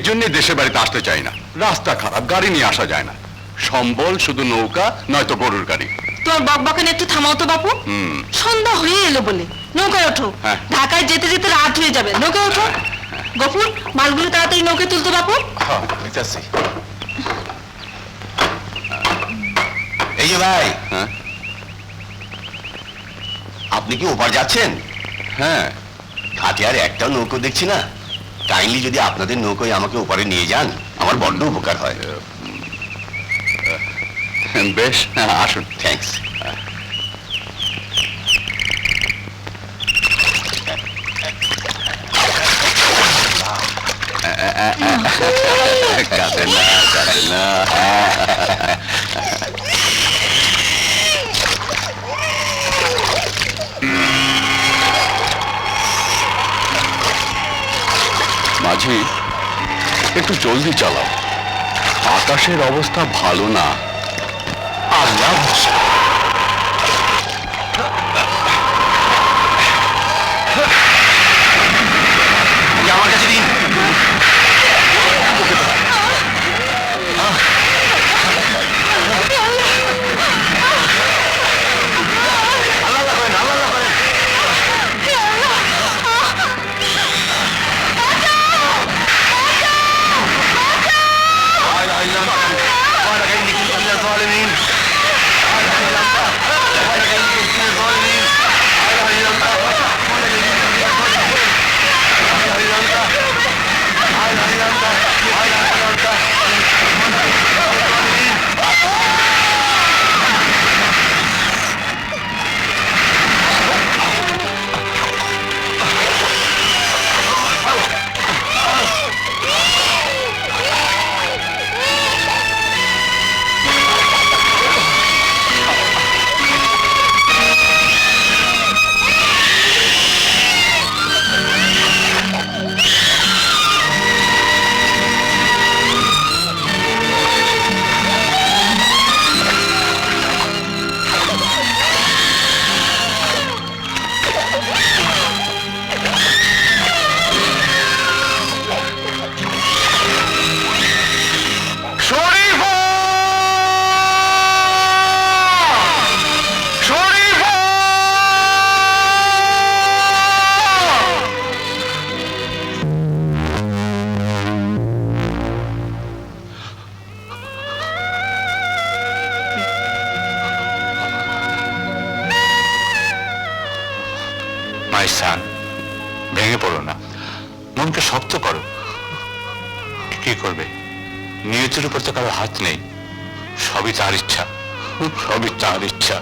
জন্য দেশের বাড়িতে আসতে চাই না। রাস্তা খারাপ, গাড়ি নিয়ে আসা যায় না। সম্বল শুধু নৌকা নয়তো গরুর গাড়ি। তোমার বকবকানি একটু থামাও তো বাপু। সন্ধ্যা হয়ে এলো বলে নৌকায় ওঠো। ঢাকায় যেতে যেতে রাত হয়ে যাবে, নৌকায় ওঠো। গফুর, মালগুলো তাড়াতাড়ি নৌকায় তুলতো বাপু। এই যে ভাই, আপনি কি ওপার যাচ্ছেন? হ্যাঁ। ঘাটে আর একটাও নৌকো দেখছি না। কাইন্ডলি যদি আপনাদের নৌকোয় আমাকে ওপারে নিয়ে যান, আমার বড্ড উপকার হয়। বেশ, আসুন। থ্যাঙ্কস। কাঁদে না, কাঁদে না। মাঝি, একটু জলদি চালাও, আকাশের অবস্থা ভালো না। আল্লাহ ভরসা। আমার কাছে দিন। ভেঙে পড়ো না, মনকে শক্ত করো। কি করবে? নিয়তির উপর তো কারো হাত নেই, সবই তার ইচ্ছা, সবই তার ইচ্ছা।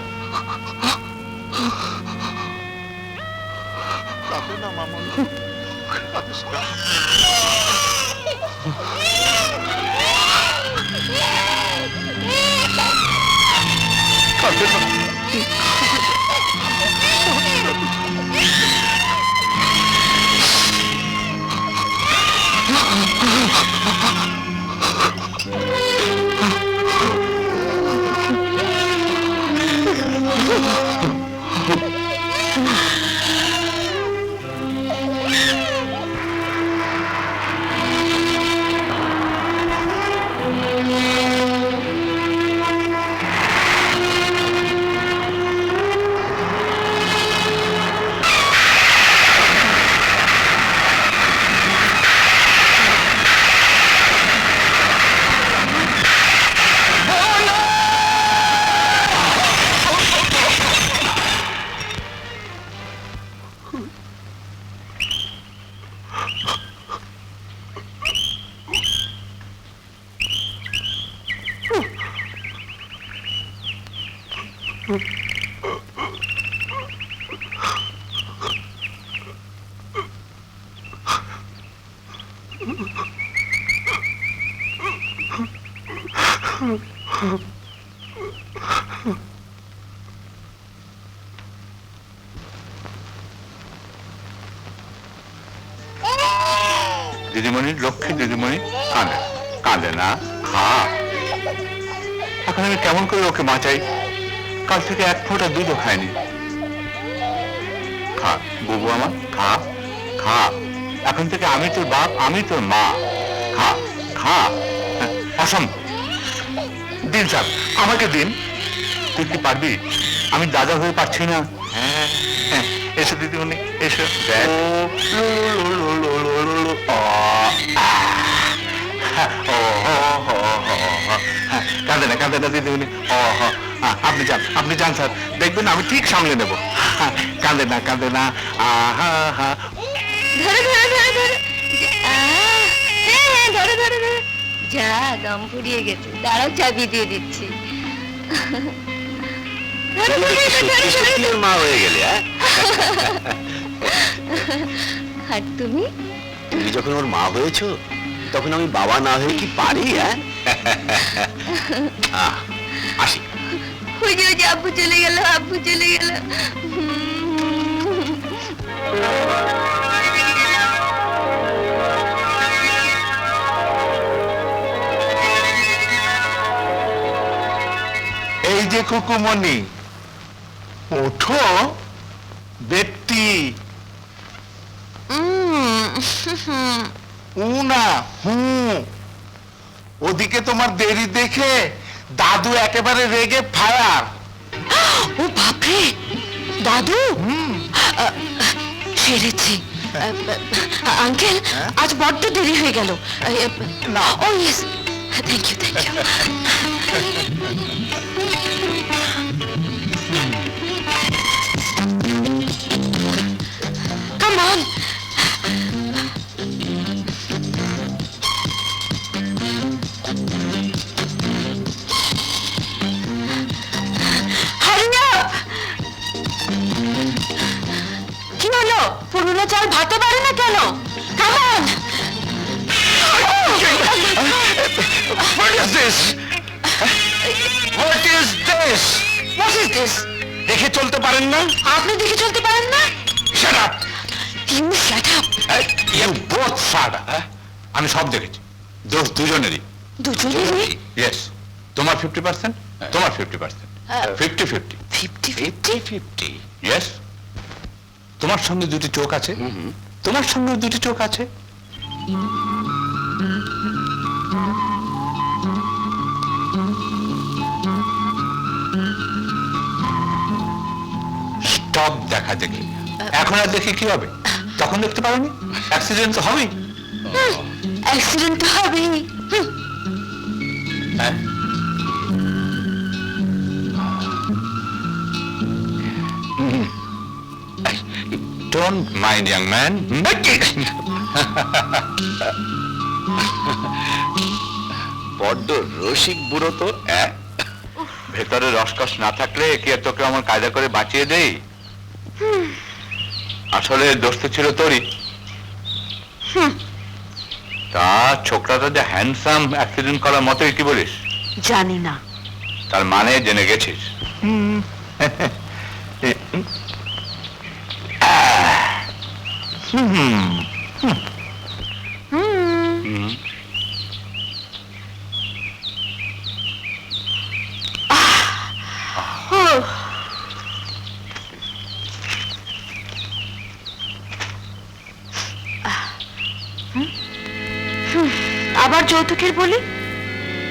দিদিমণি, লক্ষ্মী দিদিমণি, কাঁদে কাঁদে না, খা। এখন আমি কেমন করে ওকে বাঁচাই? কাল থেকে এক ফোঁটা দুধও খায়নি। খা বুবু আমার, খা খা। এখন থেকে আমি তোর বাপ, আমি তোর মা, খা। হ্যাঁ অসম্ভব। দিন স্যার, আমাকে দিন। তুই কি পারবি? আমি দাদা হয়ে পারছি না। হ্যাঁ, এসো দিদিমণি, এসো। কাঁদে না, কাঁদে না দিদিমণি। আপনি যান, আপনি যান স্যার, দেখবেন আমি ঠিক সামলে নেব। কাঁদে না, কাঁদে না। আহা হা। ধরে ধরে ধরে ধরে হ্যাঁ হ্যাঁ ধরে ধরে ধরে যা দম ফুরিয়ে গেছে, দাঁড়াও চাবি দিয়ে দিচ্ছি। ধরে, ধরে, ধরে, ধরে, ধরে। মা হয়ে গেলে, হ্যাঁ? আর তুমি তুমি যখন ওর মা হয়েছো তখন আমি বাবা না হয়ে কি পারি, হ্যাঁ? আসি। ওই যে আব্বু চলে গেল, আব্বু চলে গেল। এই যে কুকুমণি, ওঠো বেটি। না ওদিকে তোমার দেরি দেখে দাদু একেবারে রেগে ফায়ার। ও বাপরে, দাদু সেরেছি। আঙ্কেল, আজ বড্ড দেরি হয়ে গেল। Oh yes, thank you, thank you. Come on. Hurry up! কি হলো? পুরনো চাল ভাতে পারে না কেন? Come on! What is this? What is this? What is this? দেখে চলতে পারেন না? আপনি দেখে চলতে পারেন না? Shut up! You shut up! You both shut up. আমি সব দেখেছি, দোষ দুজনেরই। দুজনেরই? ইয়েস, তোমার 50%, তোমার 50%, 50-50। 50-50? ইয়েস, তোমার সঙ্গে দুটি চোখ আছে, তোমার সঙ্গে দুটি চোখ আছে। স্টপ দেখা দেখি। এখন আর দেখে কি হবে? তখন দেখতে পারোনি? অ্যাক্সিডেন্ট তো হবেই। অ্যাক্সিডেন্ট তো হবেই। হ্যাঁ, don't mind, young man. বড্ড রসিক বুড়ো তো, হ্যাঁ? ভেতরে রসকস না থাকলে কি আর তোকে আমার কায়দা করে বাঁচিয়ে দেই? আসলে দোস্ত ছিল তোরই। তা ছোকরাটা যে হ্যান্ডসাম, অ্যাক্সিডেন্ট করার মতোই, কি বলিস? জানি না। তার মানে জেনে গেছিস? আবার যৌতুকের বলি?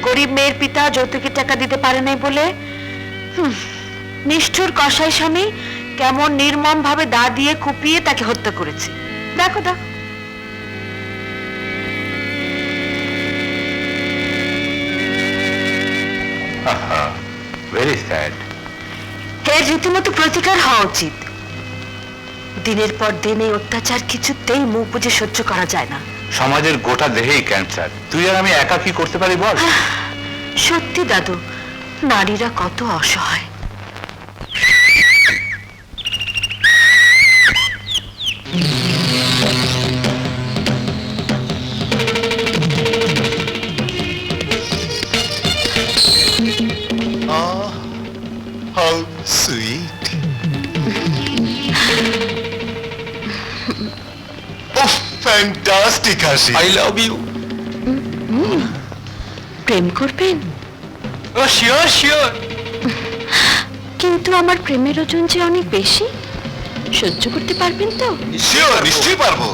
গরিব মেয়ের পিতা যৌতুকের টাকা দিতে পারে নাই বলে নিষ্ঠুর কসাই স্বামী কেমন নির্মম ভাবে দা দিয়ে কুপিয়ে তাকে হত্যা করেছে। দেখো দেখো। Very sad. এর রীতিমতো প্রতিকার হওয়া উচিত। দিনের পর দিন এই অত্যাচার কিছুতেই মুখ বুজে সহ্য করা যায় না। সমাজের গোটা দেহেই ক্যান্সার, তুই আর আমি একা কি করতে পারি বল? সত্যি দাদু, নারীরা কত অসহায়। How sweet. Oh, fantastic, Hashi. I love you. প্রেম করবেন? Oh, sure, sure. কিন্তু আমার প্রেমের ওজন যে অনেক বেশি, সহ্য করতে পারবেন তো? Sure, নিশ্চয়ই পারবো।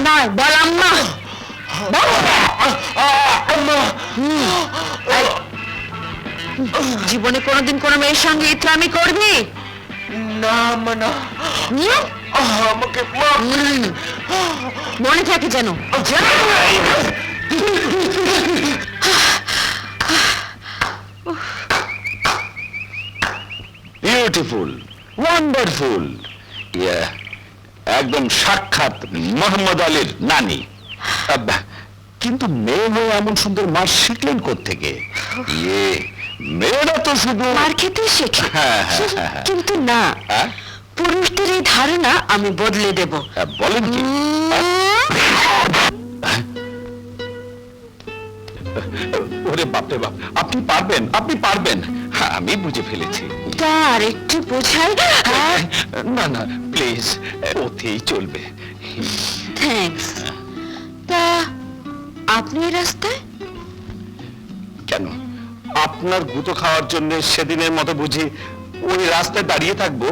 নয় বল আম্মা জীবনে কোনোদিন কোনো মেয়ের সঙ্গে ইতরামি করবি না মা না, আমাকে মাফ করে দিন। মনে থাকে যেন বিউটিফুল, ওয়ান্ডারফুল, একদম সাক্ষাৎ মোহাম্মদ আলীর নানি। কিন্তু মেয়ে হয়ে এমন সুন্দর মাছ শিখলেন কোত্থেকে? মেয়েরা তো শুধু মার খেতে শেখে, হ্যাঁ, হ্যাঁ, হ্যাঁ। কিন্তু না, হ্যাঁ? পুরুষদের এই ধারণা আমি বদলে দেব। বলেন কি? ওরে বাপরে বাপ, আপনি পারবেন, আপনি পারবেন। আমি বুঝে ফেলেছি। তার একটু বোঝাই। না না প্লিজ, ওতেই চলবে। থ্যাঙ্কস। তা আপনি এই রাস্তায় কেন? আপনার গুঁতো খাওয়ার জন্য সেদিনের মতো বুঝি ওই রাস্তায় দাঁড়িয়ে থাকবো?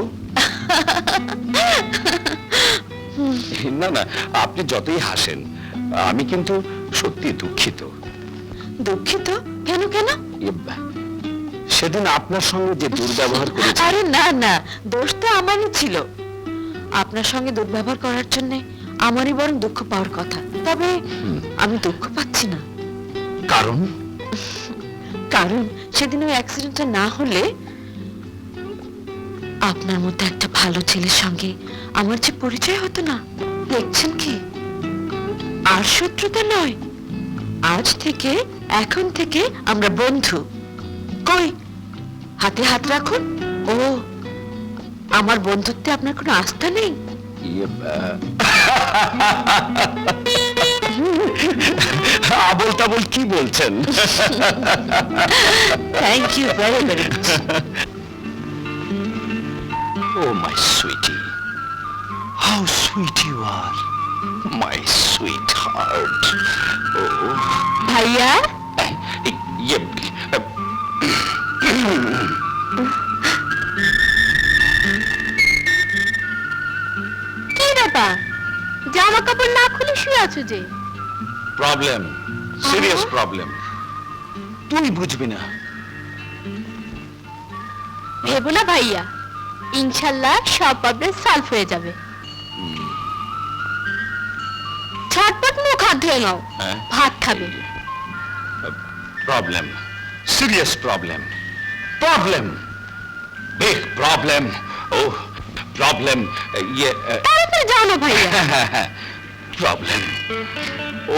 না না, আপনি যতই হাসেন, আমি কিন্তু সত্যি দুঃখিত। দুঃখিত? কেন কেন? সেদিন আপনার সঙ্গে যে দুর্ব্যবহার করেছি। আরে না না, দোষ তো আমারই ছিল। আপনার সঙ্গে দুর্ব্যবহার করার জন্য আমারই বরং দুঃখ পাওয়ার কথা। তবে আমি দুঃখ পাচ্ছি না। কারণ? কারণ সেদিন ওই অ্যাক্সিডেন্টটা না হলে আপনার মধ্যে একটা ভালো ছেলের সঙ্গে আমার যে পরিচয় হতো না। দেখছেন কি, আর শত্রুতা নয়, আজ থেকে, এখন থেকে আমরা বন্ধু। কই, হাতে হাত রাখুন। ও, আমার বন্ধুত্বে আপনার কোনো আস্থা নেই? আবল তাবল কি বলছেন? Thank you very very much. Oh, my sweetie. How sweet you are. My sweetheart. Oh. ভাইয়া, কি ব্যাপার, জামা কাপড় না খুলে শুয়ে আছো যে? Problem, serious problem. তুই বুঝবি না। ভেবো না ভাইয়া, ইনশাল্লাহ সব প্রবলেম সলভ হয়ে যাবে। ঝটপট মুখ হাত ধুয়ে নাও, হ্যাঁ? ভাত খাবে। Problem, serious problem, problem, big problem. Oh problem, তাড়াতাড়ি যাও না ভাইয়া। প্রবলেম। ও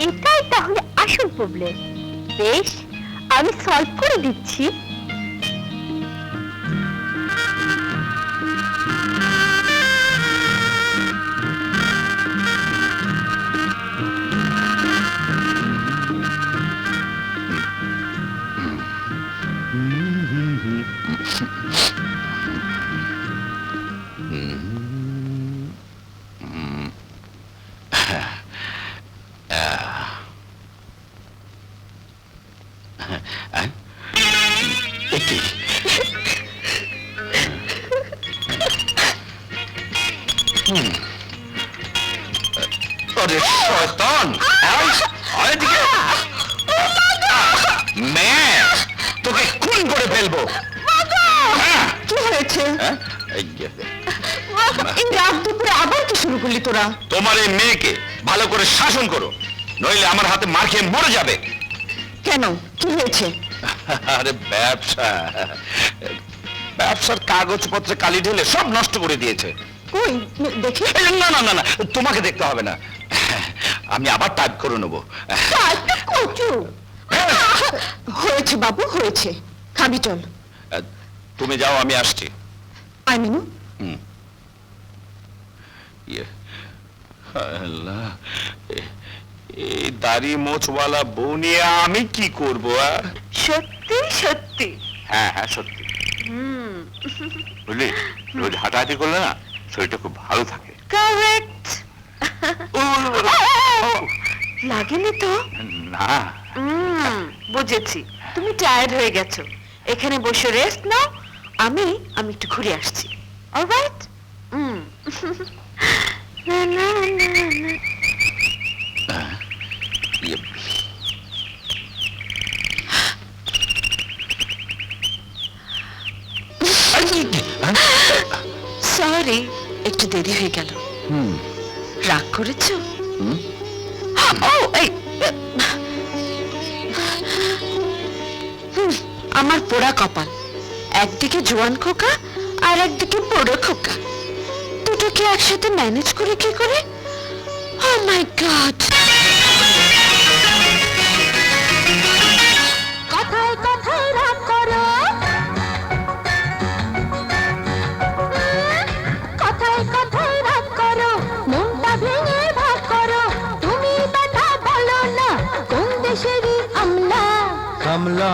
এটাই তাহলে আসল প্রবলেম। বেশ, আমি সলভ করে দিচ্ছি। একি আরে শয়তান, আয় এদিকে। মেয়ে, তোকে খুন করে ফেলবো। কি হয়েছে? এই এই রাত দুপুরে আবার কি শুরু করলি তোরা? তোমার এই মেয়েকে ভালো করে শাসন করো, নইলে আমার হাতে মার খেয়ে মরে যাবে। কেন, কি হয়েছে? আরে ব্যবসার কাগজপত্রে কালি ঢেলে সব নষ্ট করে দিয়েছে। কই দেখি। না না না না, তোমাকে দেখতে হবে না, আমি আবার টাইপ করে নেবো। কচু হয়েছে বাবু, হয়েছে, খাবি চল। তুমি যাও, আমি আসছি। আই মিনু, ইয়ে, আল্লাহ, এই দাড়ি মোচওয়ালা বউ নিয়ে আমি কি করবো? সত্যি সত্যি। হ্যাঁ হ্যাঁ সত্যি, বুঝলি, রোজ হাঁটাহাঁটি করলে না শরীরটা খুব ভালো থাকে। কারেক্ট। লাগেনি তো? না, বুঝেছি, তুমি টায়ার্ড হয়ে গেছো, এখানে বসে রেস্ট নাও, আমি একটু ঘুরে আসছি। অলরাইট? ইয়ে, সরি, একটু দেরি হয়ে গেল। রাগ করেছো? ও এই আমার পোড়া কপাল, একদিকে জোয়ান খোকা আর একদিকে পোড়ো খোকা, দুটোকে একসাথে ম্যানেজ করে কি করে? ও মাই গড! কথায় কথায় রাগ করো, কথায় কথায় রাগ করো, মনটা ভেঙে ভাগ করো, তুমি কথা বলো না কোন দেশেরই আমলা। সামলা,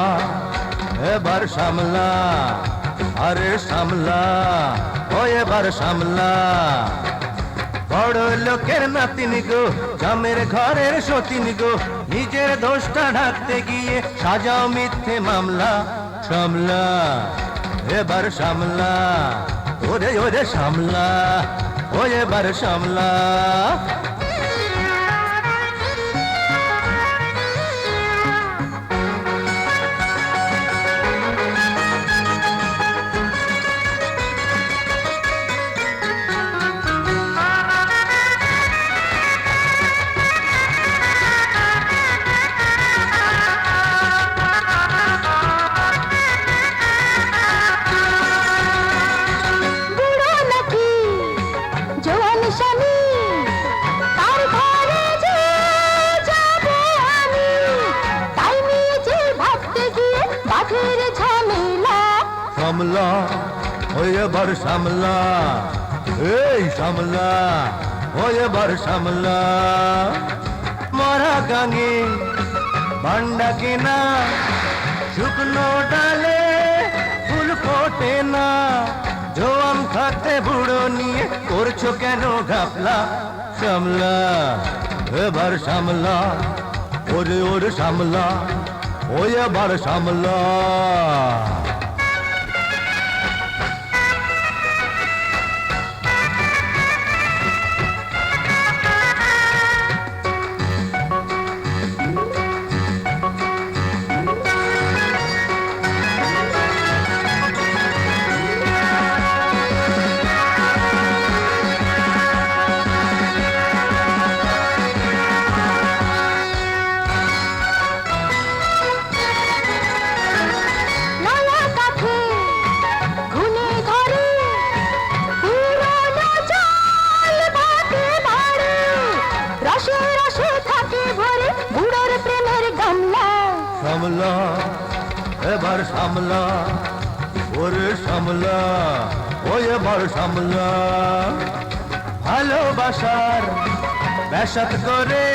এবার সামলা, আরে সামলা, ও এবার সামলা। বড় লোকের নাতিন গো, জামের ঘরের সতীন গো, নিজের দোষটা ঢাকতে গিয়ে সাজাও মিথ্যে মামলা। সামলা, এবার সামলা, ওরে ওরে সামলা, ও এবার সামলা। বুড়ো নাকি জোয়ান শালি, তার ঘরে যে যাবো আমি, তাই নিজে ভাবতে গিয়ে বাঘের ঝামেলা। সামলা, ওই এবার সামলা, এই সামলা, ওই এবার সামলা। মরা গাঙে ভান্ডা কেনা, শুকনো ডালে ফুল ফোটে না, জোয়ান থাকতে বুড়ো নিয়ে করছো কেন ঘাপলা? সামলা, এবার সামলা, ওরে ওরে সামলা, ওই এবার সামলা। নয়া কাঠে ঘুনে ঘরে, পুরনো চাল ভাতে বাড়ে, রসে রসে থাকে ভরে বুড়োর প্রেমের গামলা। সামলা, এবার সামলা, ওরে সামলা, ও এবার সামলা। ভালোবাসার ব্যাসাত করে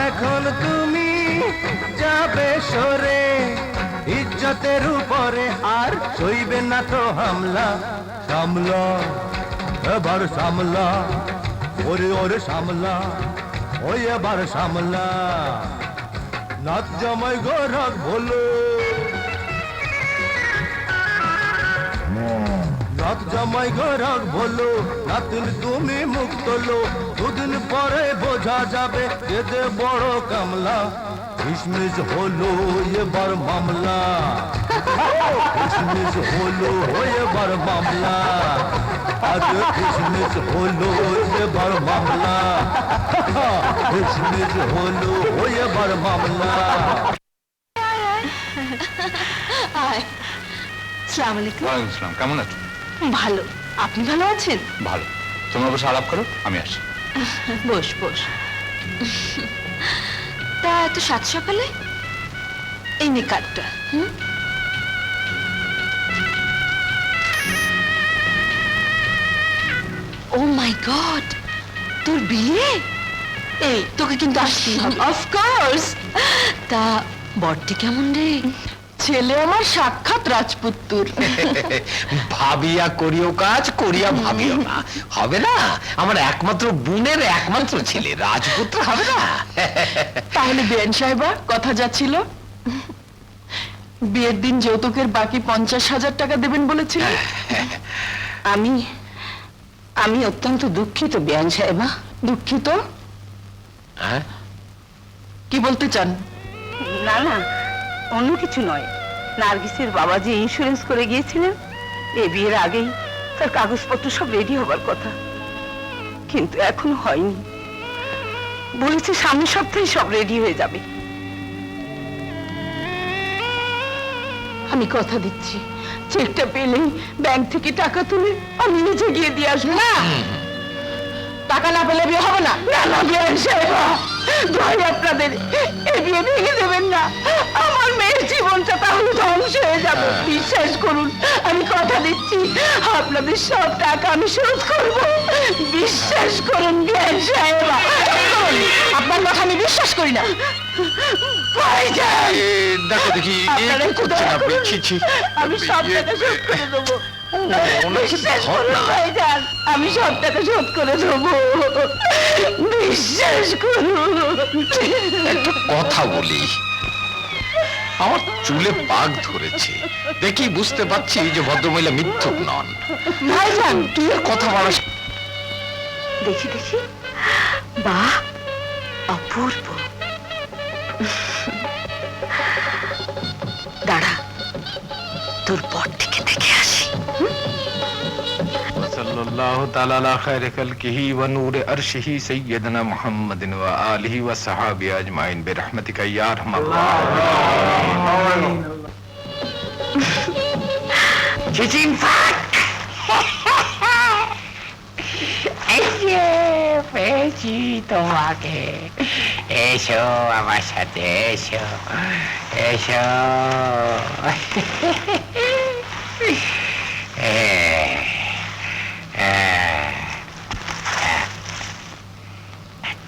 এখন তুমি যাবে সরে, ইজ্জতের উপরে আর সইবে না তো হামলা। সামলা, এবার সামলা, ওরে ওরে সামলা, ওই এবার সামলা। নাচ জামাই গোরখ বলো, নাচ জামাই গোরখ বলো, নাতিন তুমি মুখ তোলো, দুদিন পরে বোঝা যাবে যে যে বড় কামলা। কিসমিস হলো এবার মামলা, কিসমিস হলো এবার মামলা, আজ কিসমিস হলো এবার মামলা, কিসমিস হলো এবার মামলা। আসসালামু আলাইকুম। ওয়ালাইকুম আসসালাম, কেমন আছো? ভালো। আপনি ভালো আছেন? ভালো, তোমরা বসে আলাপ করো, আমি আসি। বস বস। তা এত সাত সকালে? এই নে কার্ডটা। ও মাই গড, তোর বিয়ে? এই তোকে কিন্তু আসতেই হবে। অফকোর্স। তা বরটি কেমন রে? ছেলে আমার সাক্ষাৎ রাজপুত্তুর। ভাবিয়া করিও কাজ, করিয়া ভাবিও না। হবে না? আমার একমাত্র বোনের একমাত্র ছেলে, রাজপুত্র হবে না? তাহলে বেন সাহেবা, কথা যাচ্ছিল বিয়ের দিন যৌতুকের বাকি 50,000 টাকা দেবেন বলেছিলেন। আমি অত্যন্ত দুঃখিত বেন সাহেবা। দুঃখিত? হ্যাঁ? কি বলতে চান? না না, অন্য কিছু নয়। নার্গিসের বাবা যে ইন্স্যুরেন্স করে গিয়েছিলেন, এ বিয়ের আগেই তার কাগজপত্র সব রেডি হবার কথা, কিন্তু এখনো হয়নি। বলেছে সামনের সপ্তাহে সব রেডি হয়ে যাবে। আমি কথা দিচ্ছি, চেকটা পেলেই ব্যাংক থেকে টাকা তুলে আমি নিজে গিয়ে দিয়ে আসবো। না, টাকা না পেলে বিয়ে হবে না। না না বেন সাহেবা, ভাই আপনাদের এই বিয়ে ভেঙে দেবেন না। আমার মেয়ের জীবনটা তাহলে ধ্বংস হয়ে যাবে। বিশ্বাস করুন, আমি কথা দিচ্ছি আপনাদের সব টাকা আমি শোধ করব। বিশ্বাস করুন বেন সাহেবা। আপনার কথা আমি বিশ্বাস করি না। ভাইজান, দেখো দেখি আপনারা একটু দয়া করুন। আমি সব টাকা শোধ করে দেবো। বিশ্বাস করুন ভাইজান, আমি সব টাকা শোধ করে দেবো। বিশ্বাস করুন। একটা কথা বলি, আমার চুলে পাক ধরেছে দেখি বুঝতে পারছি যে ভদ্রমহিলা মিথ্যুক নন। ভাইজান, তুই আর কথা বলাস। দেখি দেখি, বাহ, অপূর্ব। দাঁড়া, তোর বরটিকে দেখে আসি। सल्लल्लाहु ताला अला खैर खल्किही व नूर अर्शिही सय्यदना मुहम्मदिन व आलिही व सहाबी अजमाइन बिरहमतिका या अरहमर राहिमीन। চিচিং ফাক এই যে পেয়েছি তোমাকে। এসো আমার সাথে, এসো এসো।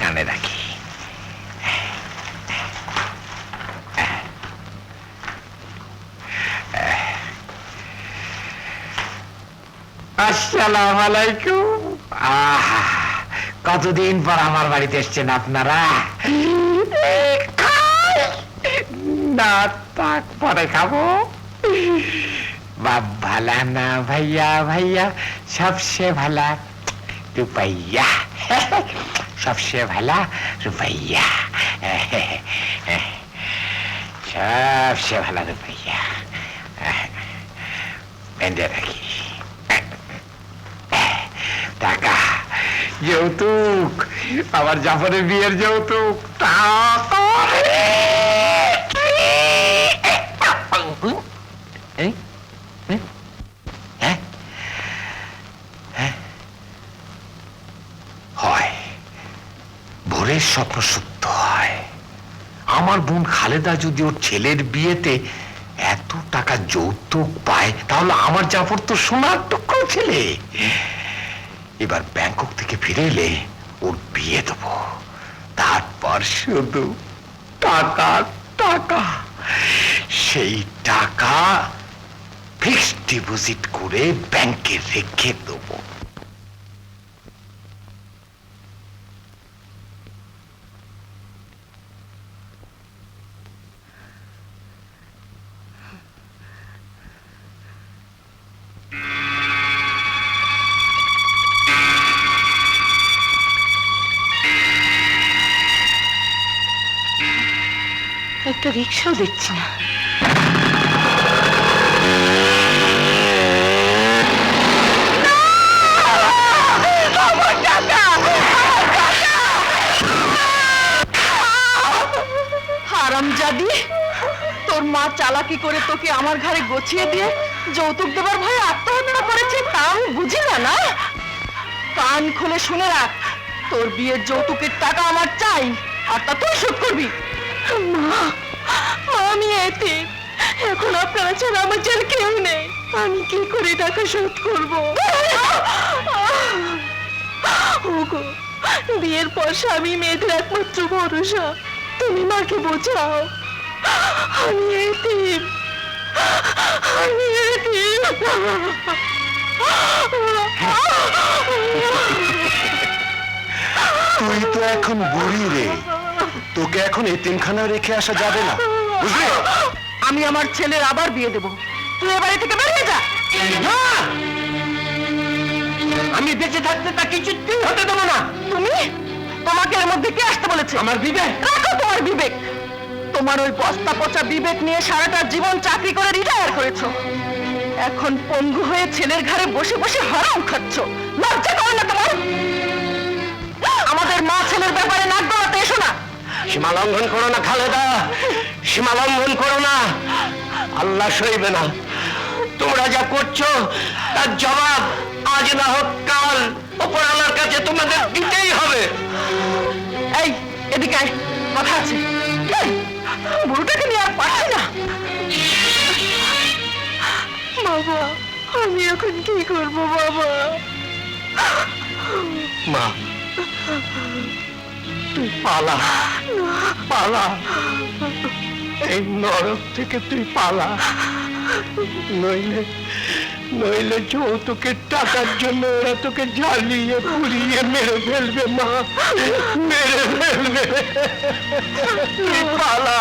কানে রাখি। আসসালামু আলাইকুম। আহা, কতদিন পর আমার বাড়িতে এসছেন আপনারা। না তাক পরে খাবো। বাপ ভালা না ভাইয়া, ভাইয়া সবসে ভালা রুপাইয়া, সবসে ভালা রুপাইয়া, সবসে ভালা রুপাইয়া। বেঁধে রাখি টাকা, যৌতুক, আমার জাফরের বিয়ের যৌতুক। টাকা হয়, ভোরের স্বপ্ন সত্য হয়। আমার বোন খালেদা যদি ওর ছেলের বিয়েতে এত টাকা যৌতুক পায়, তাহলে আমার জাফর তো সোনার টুকরো ছেলে। এবার ব্যাংকক থেকে ফিরে এলে ওর বিয়ে দেব, তারপর শুধু টাকা টাকা। সেই টাকা ফিক্সড ডিপোজিট করে ব্যাংকে রেখে দেবো। একটা রিক্সাও দেখছি না। হারামজাদি, তোর মা চালাকি করে তোকে আমার ঘরে গছিয়ে দিয়ে যৌতুক দেবার ভয়ে আত্মহত্যা করেছে তা আমি বুঝি না না। কান খুলে শুনে রাখ, তোর বিয়ের যৌতুকের টাকা আমার চাই, আর তা তুই শোধ করবি। মা, আমি এতিম, এখন আপনারা ছাড়া আমার যার কেউ নেই, আমি কি করে টাকা শোধ করবো? ওগো, বিয়ের পর স্বামী মেয়েদের একমাত্র ভরসা, তুমি মাকে বোঝাও। আমি এতিম, আমি এতিম। তুই তো এখন বুড়ি রে, তোকে এখন এতিমখানা রেখে আসা যাবে না, বুঝলি? আমি আমার ছেলের আবার বিয়ে দেব, তুই এ বাড়ি থেকে বেরিয়ে যা। আমি বেঁচে থাকতে তা কিছুতেই হতে দেবো না। তুমি, তোমাকে এর মধ্যে কে আসতে বলেছে? আমার বিবেক। রাখো তোমার বিবেক। তোমার ওই বস্তা পচা বিবেক নিয়ে সারাটা জীবন চাকরি করে রিটায়ার করেছো, এখন পঙ্গু হয়ে ছেলের ঘরে বসে বসে হারাম খাচ্ছ। লজ্জা করো না তোমার? আমাদের মা ছেলের ব্যাপারে নাক গলাতে এসো না। সীমা লঙ্ঘন করো না খালেদা, সীমা লঙ্ঘন করো না, আল্লাহ সইবে না। তোমরা যা করছো তার জবাব আজ না হোক কাল ওপর আল্লাহর কাছে তোমাদের দিতেই হবে। এই এদিকে আয়, কথা আছে। এই, বুড়োটাকে নিয়ে আর পারছি না। বাবা, আমি এখন কি করবো বাবা? মা, তুই পালা, পালা, এই নরক থেকে তুই পালা, নইলে নইলে যৌতুকের টাকার জন্য ওরা তোকে জ্বালিয়ে পুড়িয়ে মেরে ফেলবে মা, মেরে ফেলবে। তুই পালা।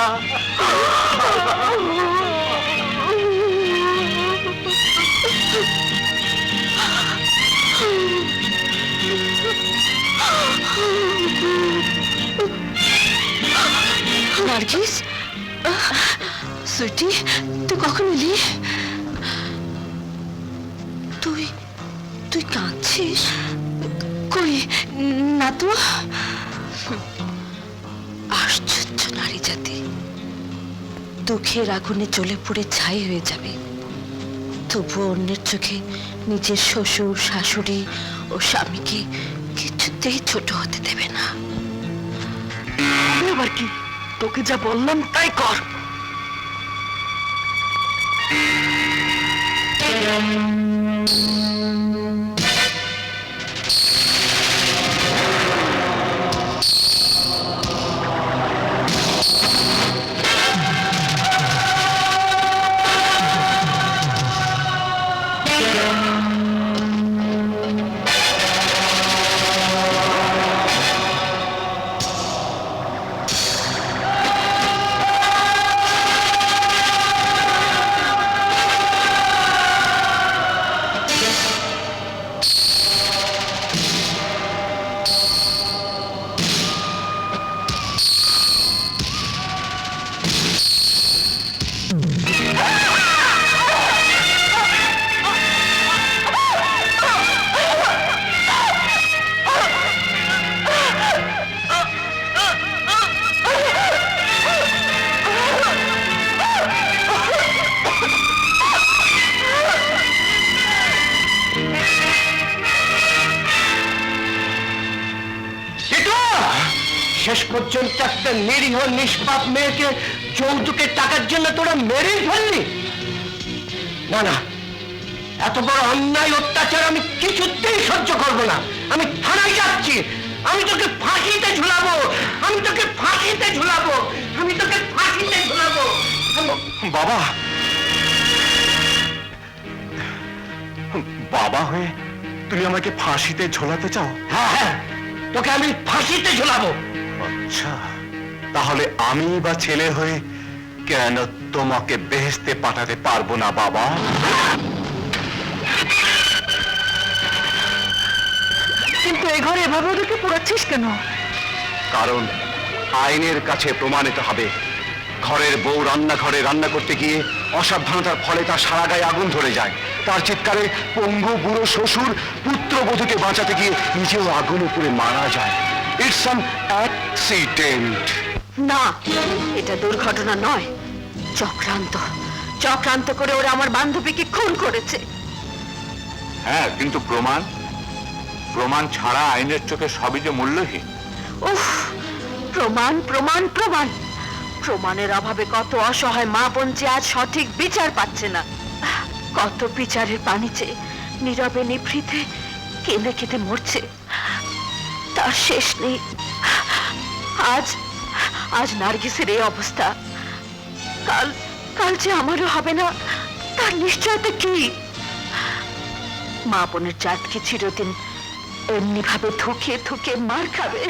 নার্গিস, সুইটি, তুই কখন এলি? তুই তুই কাঁদছিস? কই না তো। আশ্চর্য নারী জাতি, দুঃখের আগুনে জ্বলে পুড়ে ছাই হয়ে যাবে, তবুও অন্যের চোখে নিজের শ্বশুর শাশুড়ি ও স্বামীকে কিছুতেই ছোট হতে দেবে না। এবার কি, তোকে যা বললাম তাই কর। শেষ পর্যন্ত একটা নিরীহ নিষ্পাপ মেয়েকে যৌতুকের টাকার জন্য তোরা মেরেই ফেললি? না না, এত বড় অন্যায় অত্যাচার আমি কিছুতেই সহ্য করবো না। আমি থানায় যাচ্ছি, আমি তোকে ফাঁসিতে ঝুলাবো, আমি তোকে ফাঁসিতে ঝুলাবো, আমি তোকে ফাঁসিতে ঝুলাবো। বাবা, বাবা হয়ে তুমি আমাকে ফাঁসিতে ঝোলাতে চাও? হ্যাঁ হ্যাঁ, তোকে আমি ফাঁসিতে ঝোলাবো। আচ্ছা, তাহলে আমি বা ছেলে হয়ে কেন তোমাকে বেহেশতে পাঠাতে পারবো না বাবা? কিন্তু এ ঘরে এভাবে ওদেরকে পোড়াচ্ছিস কেন? কারণ আইনের কাছে প্রমাণিত হবে ঘরের বউ রান্নাঘরে রান্না করতে গিয়ে অসাবধানতার ফলে তার সারা গায়ে আগুন ধরে যায়। তার চিৎকারে পঙ্গু বুড়ো শ্বশুর পুত্রবধূকে বাঁচাতে গিয়ে নিজেও আগুনে পুড়ে মারা যায়। It's an accident. না, এটা দুর্ঘটনা নয়, চক্রান্ত চক্রান্ত করে ওরা আমার বান্ধবীকে খুন করেছে। হ্যাঁ, কিন্তু প্রমাণ প্রমাণ ছাড়া আইনের চোখে সবই যে মূল্যহীন। উফ, প্রমাণ প্রমাণ প্রমাণ প্রমাণের অভাবে কত অসহায় মা বোন যে আজ সঠিক বিচার পাচ্ছে না, কত বিচারের পানিতে নীরবে নিভৃতে কেঁদে কেঁদে মরছে, তার শেষ নেই। আজ আজ নার্গিসের এই অবস্থা, কাল কাল যে আমারও হবে না তার নিশ্চয়তা কি? মা বোনের জাতকে চিরদিন এমনি ভাবে থুকিয়ে থুকিয়ে মার খাবে।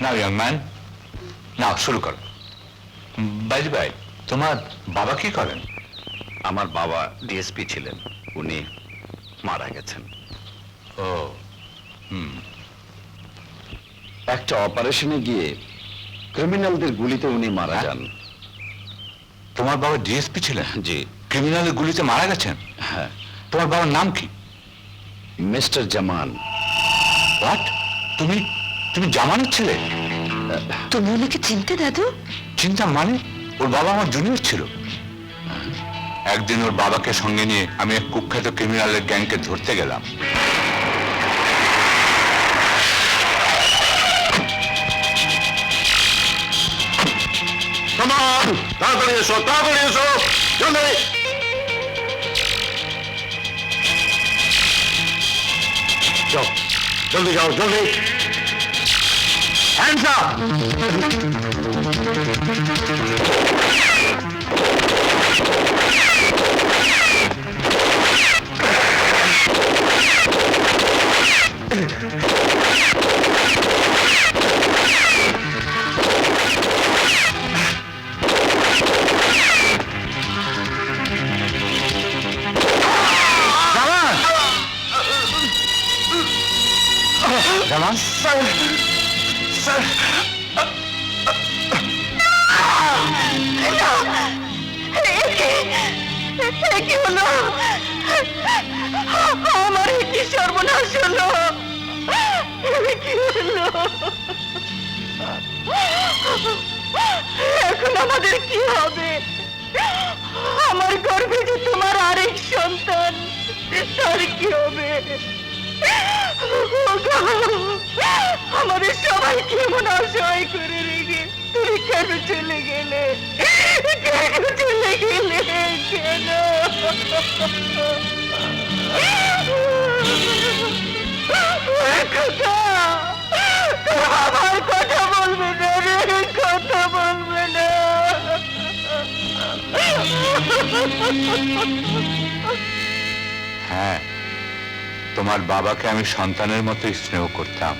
নাও ইয়াং ম্যান, নাও শুরু করো। বাই বাই, তোমার বাবা কি করেন? আমার বাবা ডিএসপি ছিলেন, উনি মারা গেছেন। ও, হুম। একটা অপারেশনে গিয়ে ক্রিমিনালদের গুলিতে উনি মারা যান। তোমার বাবা ডিএসপি ছিলেন? জি। ক্রিমিনালের গুলিতে মারা গেছেন? হ্যাঁ। তোমার বাবার নাম কি? Mister Zaman. হোয়াট? তুমি তুমি জামানের ছেলে? তুমি ওনাকে চিনতে দাদু? চিন্তা মানে? ওর বাবা আমার জুনিয়র ছিল। একদিন ওর বাবাকে সঙ্গে নিয়ে আমি এক কুখ্যাত ক্রিমিনালের গ্যাংকে ধরতে গেলাম। তাড়াতাড়ি এসো, তাড়াতাড়ি এসো, জলদি। যাও, জলদি যাও, জলদি। Hands up. জামান? কি হলো আমার? কি সর্বনাশ হলো? কি হলো? এখন আমাদের কি হবে? আমার গর্ভে যে তোমার আরেক সন্তান, তার কি হবে? আমাদের সবাইকে এমন অসহায় করে রেখে তুমি কেন চলে গেলে? কেন চলে গেলে? কেন? আমার কথা বলবে না রে, কথা বলবে না। হ্যাঁ, তোমার বাবাকে আমি সন্তানের মতো স্নেহ করতাম।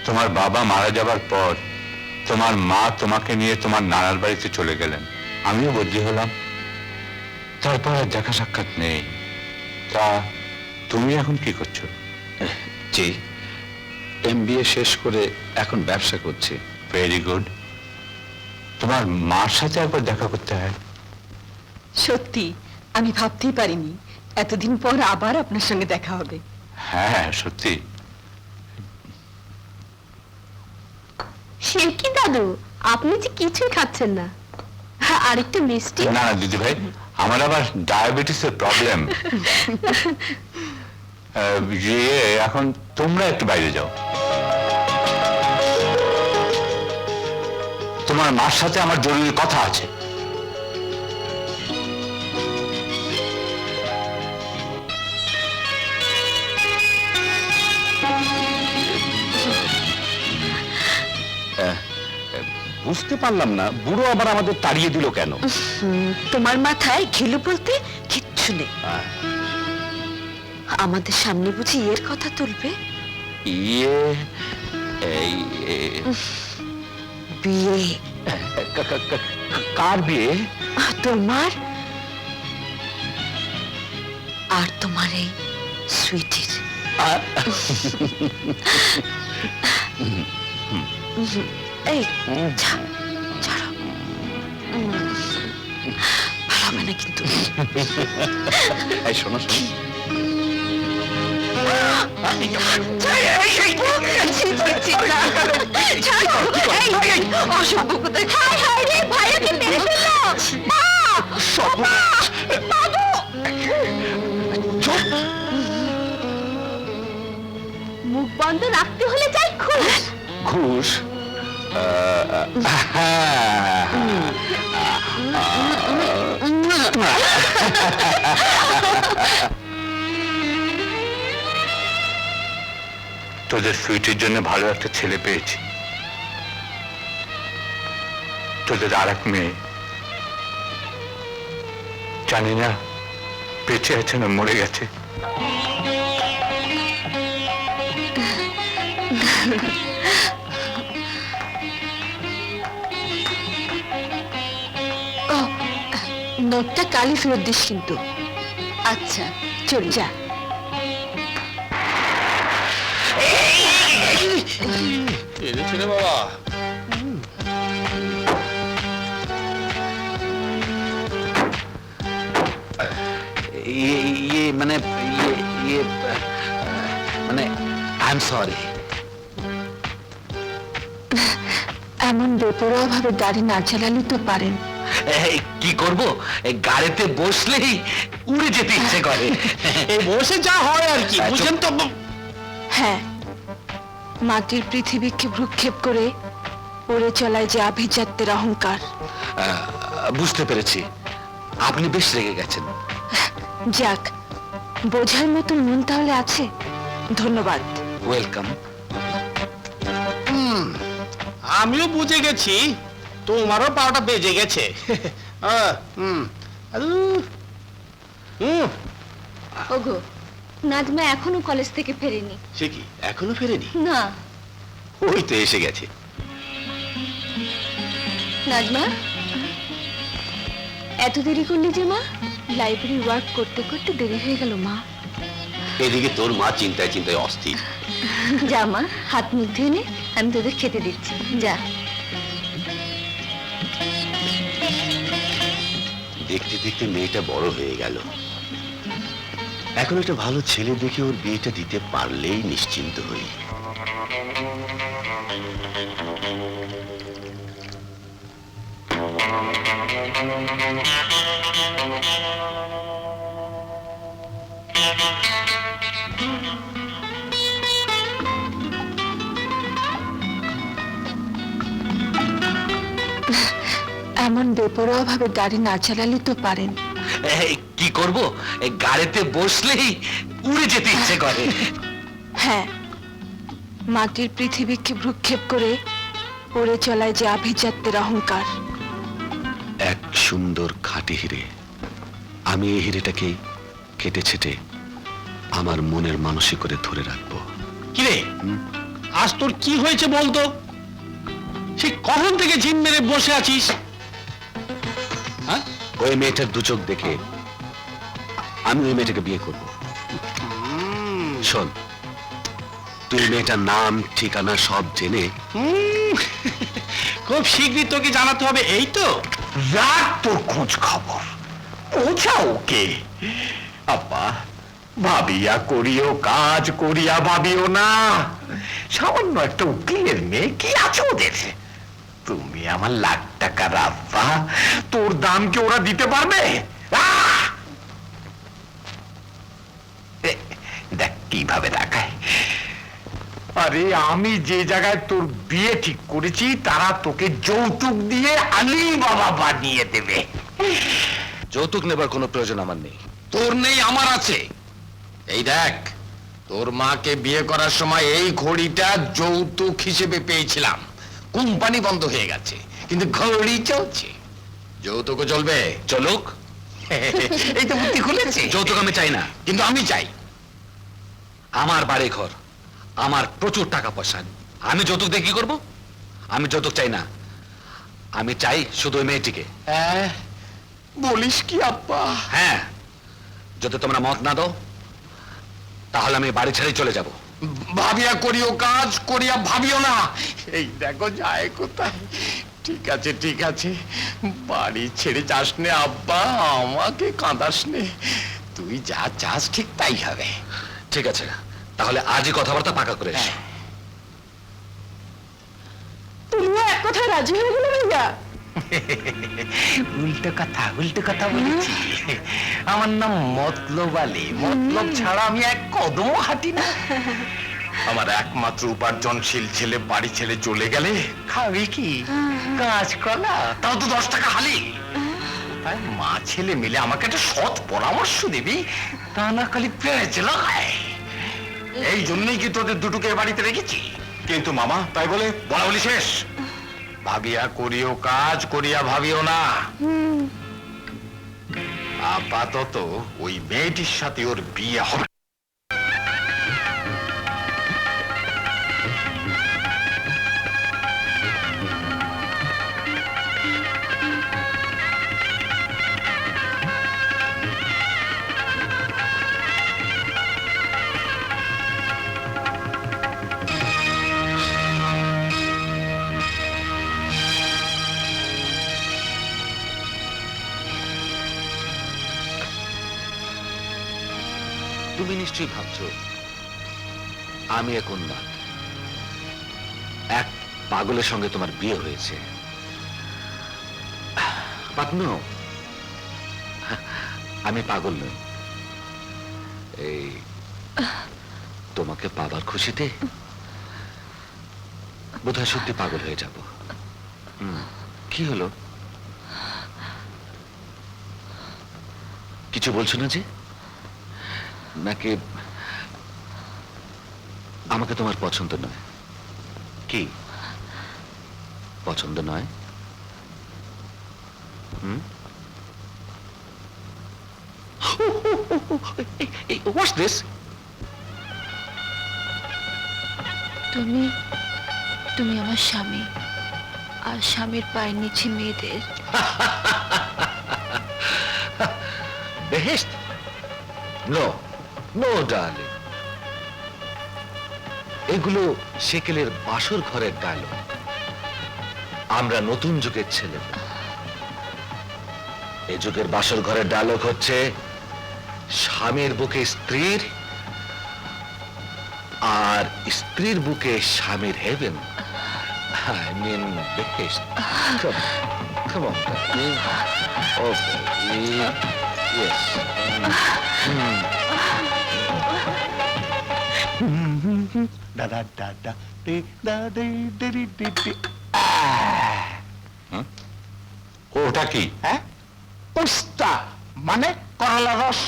তোমার বাবা মারা যাবার পর তোমার মা তোমাকে নিয়ে তোমার নানার বাড়িতে চলে গেলেন, আমিও বদলি হলাম। তারপর আর দেখা সাক্ষাৎ নেই। তা তুমি এখন কি করছো? জি, এমবিএ শেষ করে এখন ব্যবসা করছি। Very good. তোমার মার সাথে একবার দেখা করতে হয়। সত্যি আমি ভাবতেই পারিনি এতদিন পর আবার আপনার সঙ্গে দেখা হবে। হ্যাঁ, সত্যি। সে কি দাদু, আপনি যে কিছুই খাচ্ছেন না। আরেকটু মিষ্টি? না না দিদি ভাই, আমার আবার ডায়াবেটিসের প্রবলেম। এখন তোমরা একটু বাইরে যাও, তোমার মার সাথে আমার জরুরি কথা আছে। বুঝতে পারলাম না, বুড়ো আবার আমাদের তাড়িয়ে দিল কেন? তোমার মাথায় ঘিলু বলতে কিচ্ছু নেই। আমাদের সামনে বুঝি এর কথা তুলবে? ইয়ে, বিয়ে? কার বিয়ে? তোমার আর তোমার এই সুইটির। এই ছাড়ো, ভালো হবে না কিন্তু। এই শোনো, শোনো। অসভ্য কোথায়! হায় হায় রে, ভাইয়াকে মেরে ফেললো! মা! বাবু! মুখ বন্ধ রাখতে হলে যাই খুশ। ঘুষ তোদের সুইটের জন্য ভালো একটা ছেলে পেয়েছি। তোদের আর এক মেয়ে জানি না বেঁচে আছে না মরে গেছে। নোটটা কালই ফেরত দিস কিন্তু। আচ্ছা, চল যা। বাবা মানে মানে আই এম সরি। এমন বেপরোয়া ভাবে গাড়ি না চালালে তো পারেন। কি করব, এই গাড়িতে বসলেই উড়ে যেতে ইচ্ছে করে। বসে যা হয় আর কি, বুঝেন তো। হ্যাঁ, মাটির পৃথিবীকে ভ্রুক্ষেপ করে উড়ে চলায় যে আভিজাত্যের অহংকার। বুঝতে পেরেছি, আপনি বেশ রেগে গেছেন। যাক, বোঝার মতন মন তাহলে আছে। ধন্যবাদ। ওয়েলকাম। আমিও বুঝে গেছি, তোমারও পাওয়াটা বেজে গেছে। ওগো, নাজমা এখনো কলেজ থেকে ফেরেনি। সে কি এখনো ফেরেনি? না। ওই তো এসে গেছে। নাজমা, এত দেরি করলি যে মা? লাইব্রেরি ওয়ার্ক করতে করতে দেরি হয়ে গেল মা। এদিকে তোর মা চিন্তায় চিন্তায় অস্থির। যা মা, হাত মুখ ধুয়ে নে, আমি তোদের খেতে দিচ্ছি। যা। দেখতে দেখতে মেয়েটা বড় হয়ে গেল। এখন একটা ভালো ছেলে দেখে ওর বিয়েটা দিতে পারলেই নিশ্চিন্ত হই। এমন বেপরোয়া ভাবে গাড়ি না চালালে তো পারেন। কি করব, এই গাড়িতে বসলেই উড়ে যেতে ইচ্ছে করে। হ্যাঁ, মাটির পৃথিবীকে ভ্রুক্ষেপ করে উড়ে চলায় যে আভিজাত্যের অহংকার। এক সুন্দর খাঁটি হিরে। আমি এই হিরেটাকে কেটে ছেটে আমার মনের মানসিক করে ধরে রাখবো। কিরে, আজ তোর কি হয়েছে বলতো? সে কখন থেকে জিন মেরে বসে আছিস? ওই মেয়েটার দু চোখ দেখে আমি ওই মেয়েটাকে বিয়ে করব। শোন, তুই মেয়েটার নাম ঠিকানা সব জেনে খুব শীঘ্রই তোকে জানাতে হবে, এই তো। রাখ তোর খোঁজ খবর, পৌঁছা ওকে। আব্বা, ভাবিয়া করিও কাজ, করিয়া ভাবিও না। সামান্য একটা উকিলের মেয়ে, কি আছে ওদের? তুমি আমার লাখ টাকার আব্বা, তোর দাম কি ওরা দিতে পারবে? দেখ কিভাবে দেখায়। আরে আমি যে জায়গায় তোর বিয়ে ঠিক করেছি, তারা তোকে যৌতুক দিয়ে আলী বাবা বানিয়ে দেবে। যৌতুক নেবার কোনো প্রয়োজন আমার নেই। তোর নেই, আমার আছে। এই দেখ, তোর মাকে বিয়ে করার সময় এই ঘড়িটা যৌতুক হিসেবে পেয়েছিলাম। কোম্পানি বন্ধ হয়ে গেছে, কিন্তু ঘড়ি চলছে। যৌতুকও চলবে। চলুক। এই তো বুদ্ধি খুলেছে। যৌতুক আমি চাই না, কিন্তু আমি চাই। আমার বাড়ি ঘর, আমার প্রচুর টাকা পয়সা, আমি যৌতুক দিয়ে কি করব? আমি যৌতুক চাই না, আমি চাই শুধু ওই মেয়েটিকে। বলিস কি আব্বা? হ্যাঁ, যদি তোমরা মত না দাও তাহলে আমি বাড়ি ছেড়ে চলে যাব। ভাবিয়া করিও কাজ, করিয়া ভাবিও না। এই দেখো যায় কোথায়। ঠিক আছে, ঠিক আছে, বাড়ি ছেড়ে যাস নে আব্বা, আমাকে কাঁদাস নে। তুই যা চাস ঠিক তাই হবে। ঠিক আছে, তাহলে আজই কথাবার্তা পাকা করে এসো। তুমিও এক কথায় রাজি হয়ে গেলে ভাইয়া? উল্টো কথা বলেছি। আমার নাম মতলব আলী, মতলব ছাড়া আমি এক কদমও হাঁটি না। আমার একমাত্র উপার্জনশীল ছেলে বাড়ি ছেড়ে চলে গেলে খাবে কি? কাজ কলা, তাও তো 10 টাকা হালি। তাই মা ছেলে মিলে আমাকে একটা সৎ পরামর্শ দিবি, তা না খালি পেঁচে লাগায়। এই জন্যই কি তোদের দুটোকে এ বাড়িতে রেখেছি। কিন্তু মামা, তাই বলে বলা বলি শেষ। ভাবিয়া করিও কাজ, করিয়া ভাবিও না। আপাতত ওই মেয়েটির সাথে ওর বিয়ে হবে। তুমি নিশ্চয়ই ভাবছো আমি এখন না, এক পাগলের সঙ্গে তোমার বিয়ে হয়েছে। But no, আমি পাগল নই। এই তোমাকে পাবার খুশিতে বোধহয় সত্যি পাগল হয়ে যাব। কি হলো, কিছু বলছো না যে? নাকি আমাকে তোমার পছন্দ নয়? কি পছন্দ নয়? What's this? তুমি আমার স্বামী, আর স্বামীর পায়ের নিচে মেয়েদের। বেহেশত? নো নো ডার্লিং, এগুলো সেকেলের বাসর ঘরের ডায়লগ। আমরা নতুন যুগের ছেলে। এ যুগের বাসর ঘরের ডায়লগ হচ্ছে স্বামীর বুকে স্ত্রীর, আর স্ত্রীর বুকে স্বামীর হেভেন। I mean বেহেশত। Come on, darling. Okay. Yes. দাদা দাদা দে দাদে দেরি দিদি। ওটা কি? হ্যাঁ, উস্তা মানে করলা রস।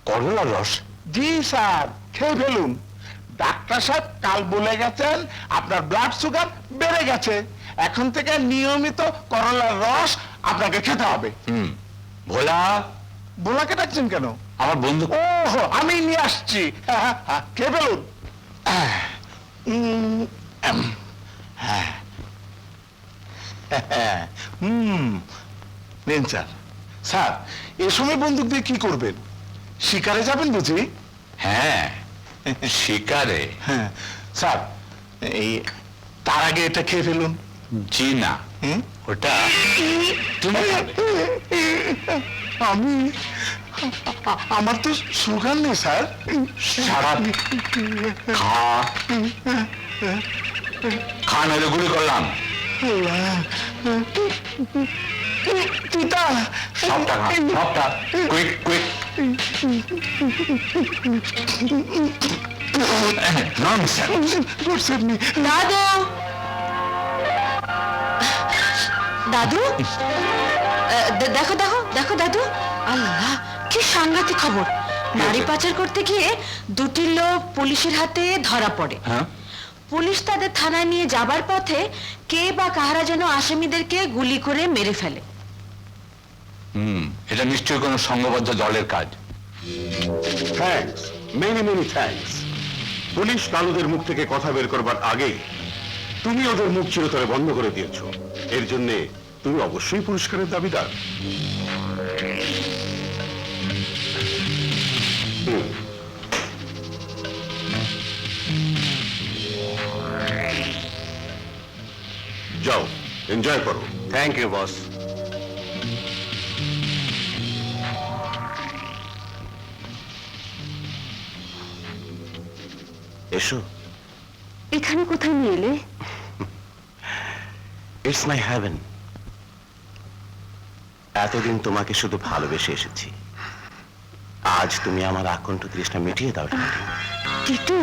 করলা রস? জি স্যার, খেয়ে ফেলুন। ডাক্তার সাহেব কাল বলে গেছেন আপনার ব্লাড সুগার বেড়ে গেছে, এখন থেকে নিয়মিত করলার রস আপনাকে খেতে হবে। ভোলা, বোলাকে ডাকছেন কেন? আমার বন্ধু। ওহো, আমি নিয়ে আসছি। হ্যাঁ, হ্যাঁ, হ্যাঁ, খেয়ে ফেলুন। নেন স্যার। স্যার, এ সময় বন্দুক দিয়ে কি করবেন? শিকারে যাবেন বুঝি? হ্যাঁ, শিকারে। হ্যাঁ স্যার, এই তার আগে এটা খেয়ে ফেলুন। জি না, হুম? ওটা তুমি খাবে। আমি আমার তো সুগার নেই স্যার। সারা খা, খা নইলে গুলি করলাম। তিতা। সবটা খা, সবটা। Quick quick. ননসেন্স। দাদু, দাদু, দেখো দেখো দেখো দাদু, আল্লাহ কি সাংঘাতিক খবর! নারী পাচার করতে গিয়ে দুটি লোক পুলিশের হাতে ধরা পড়ে। হ্যাঁ, পুলিশ তাদের থানায় নিয়ে যাবার পথে কে বা কাহারা যেন আসামিদেরকে গুলি করে মেরে ফেলে। এটা নিশ্চয়ই কোনো সংঘবদ্ধ দলের কাজ। Thanks, many many thanks. Police কালুদের মুখ থেকে কথা বের করবার আগেই তুমি ওদের মুখ চিরতরে বন্ধ করে দিয়েছো। এর জন্য তুমি অবশ্যই পুরস্কারের দাবিদার। যাও, এনজয় করো। Thank you boss. এসো। এখানে কোথায় নিয়ে এলে? It's my heaven. এতদিন তোমাকে শুধু ভালোবেসে এসেছি, আজ তুমি আমার আকণ্ঠ তৃষ্ণা মিটিয়ে দাও ডার্লিং। টিটু,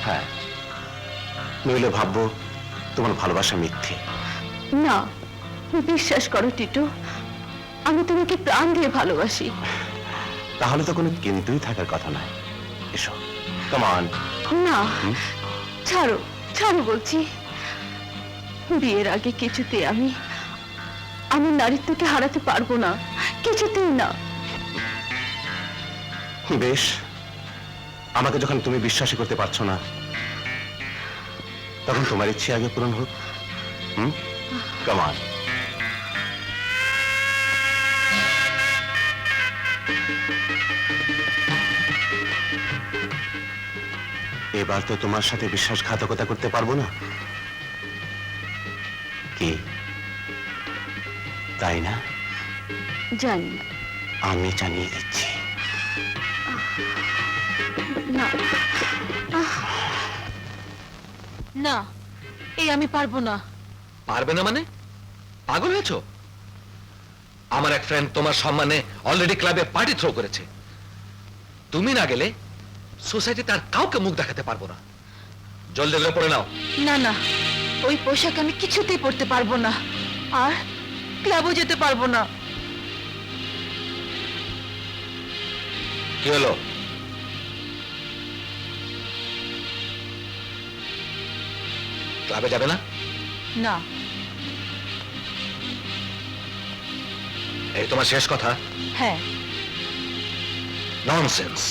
হ্যাঁ, নইলে ভাববো তোমার ভালোবাসা মিথ্যে। না, বিশ্বাস করো টিটু, আমি তোমাকে প্রাণ দিয়ে ভালোবাসি। তাহলে তো কোনো কিন্তুই থাকার কথা নয়। এসো, কাম অন। না, ছাড়ো ছাড়ো বলছি। বিয়ের আগে কিছুতে আমি নারীত্বকে হারাতে পারবো না, কিছুতেই না। বেশ, আমাকে যখন তুমি বিশ্বাসই করতে পারছো না, তখন তোমার ইচ্ছে আগে পূরণ হোক। Come on. এবার তো তোমার সাথে বিশ্বাসঘাতকতা করতে পারবো না, কি তাই না? জানি না। আমি জানিয়ে দিচ্ছি। না না, এই আমি পারবো না। পারবে না মানে? পাগল হয়েছো? আমার এক ফ্রেন্ড তোমার সম্মানে অলরেডি ক্লাবে পার্টি থ্রো করেছে। তুমি না গেলে সোসাইটি তার কাউকে মুখ দেখাতে পারবো না। জলদি করে পড়ে নাও। না না, ওই পোশাক আমি কিছুতেই পরতে পারবো না, আর ক্লাবও যেতে পারবো না। কি হলো? ক্লাবে যাবে না? না। এই তোমার শেষ কথা? হ্যাঁ। ননসেন্স।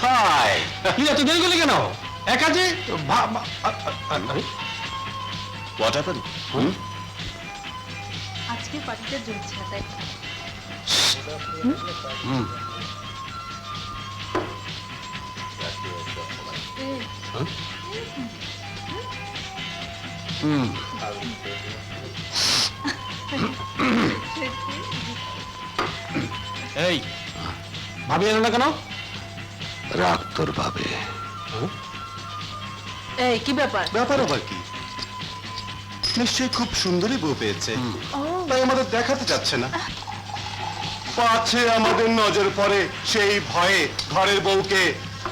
হাই, কি এত দেরি করলে কেন? একা যে হোয়াট হ্যাপেন্ড? আজকে পার্টিটা জমছে না, তাই এই ভাবি এলো না কেন? রাগ তোর ভাবে। এই কি ব্যাপার? ব্যাপার আবার কি? নিশ্চয়ই খুব সুন্দরী বউ পেয়েছে, তাই আমাদের দেখাতে চাচ্ছে না। পাছে আমাদের নজর পড়ে সেই ভয়ে ঘরের বউকে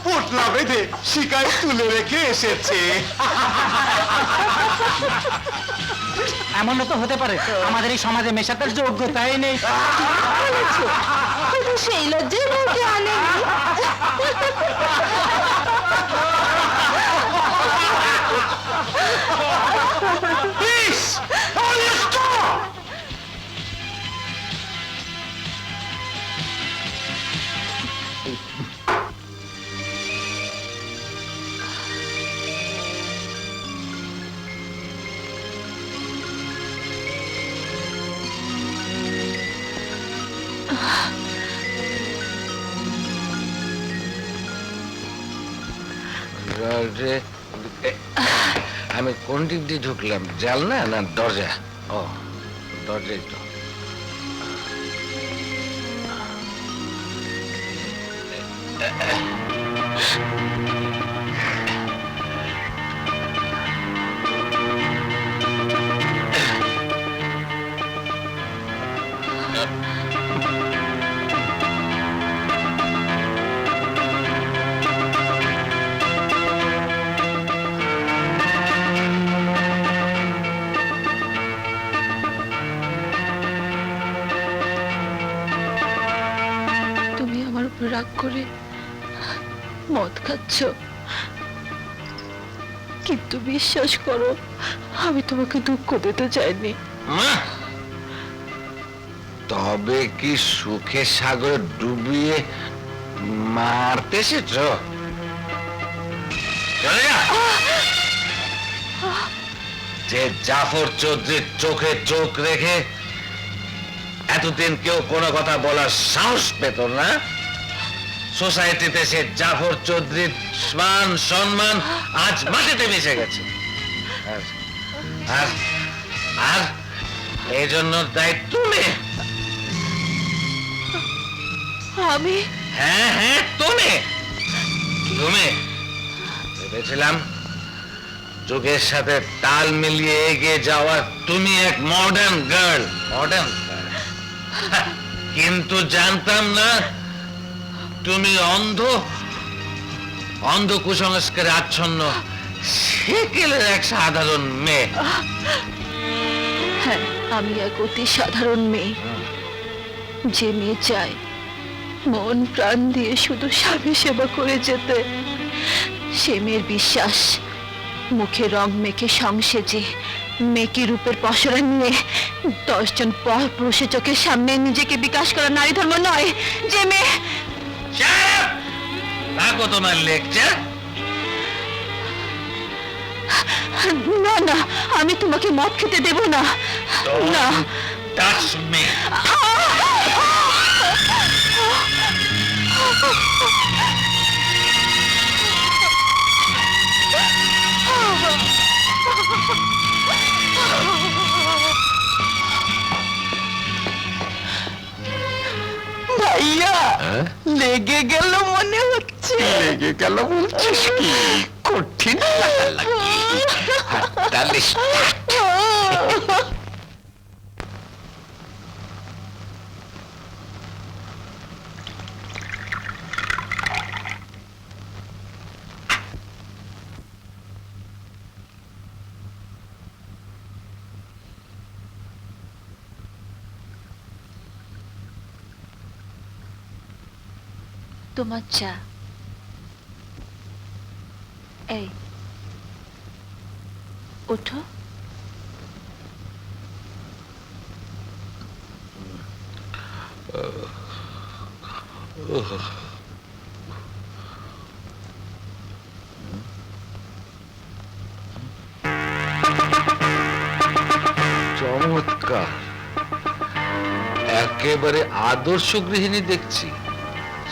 পোটলা বেঁধে শিকায় তুলে রেখে এসেছে। এমনও তো হতে পারে আমাদের এই সমাজে মেশাতে যোগ্যতাই নেই। সেই লজ্জায় বউকে আনেনি। আমি কোন দিক দিয়ে ঢুকলাম? জানলা না দরজা? ও, দরজাই তো। তুমি আমার উপর রাগ করে মদ খাচ্ছ, কিন্তু বিশ্বাস করো আমি তোমাকে দুঃখ দিতে চাইনি। তবে কি সুখে সাগরে ডুবিয়ে মারতে এসেছ? চলে যা। যে জাফর চৌধুরীর চোখে চোখ রেখে এতদিন কেউ কোনো কথা বলার সাহস পেত না, সোসাইটিতে সে জাফর চৌধুরীর মান সম্মান আজ মাটিতে মিশে গেছে। আর আর এই জন্য দায়ী তুমি। আমি হ্যাঁ হ্যাঁ তুমি তুমি ভেবেছিলাম যুগের সাথে তাল মিলিয়ে এগিয়ে যাওয়া তুমি এক মডার্ন গার্ল, কিন্তু জানতাম না তুমি অন্ধ কুসংস্কারে আচ্ছন্ন সেকেলের এক সাধারণ মেয়ে। হ্যাঁ, আমি এক অতি সাধারণ মেয়ে, যে মেয়ে চায় মন প্রাণ দিয়ে শুধু স্বামী সেবা করে যেতে। সে মেয়ের বিশ্বাস মুখে রং মেখে সংসেজে মেকি রূপের পসরা নিয়ে 10 জন পর পুরুষের চোখের সামনে নিজেকে বিকাশ করা নারী ধর্ম নয়। যে মেয়ে থাকো তোমার লেকচার। না না, আমি তোমাকে মদ খেতে দেব না। না, টাচ মি। ভাইয়া লেগে গেল মনে হচ্ছে। লেগে গেল বলছিস কি? কঠিন লাগি হাততালি। তোমার চা। এই ওঠো। চমৎকার, একেবারে আদর্শ গৃহিণী দেখছি।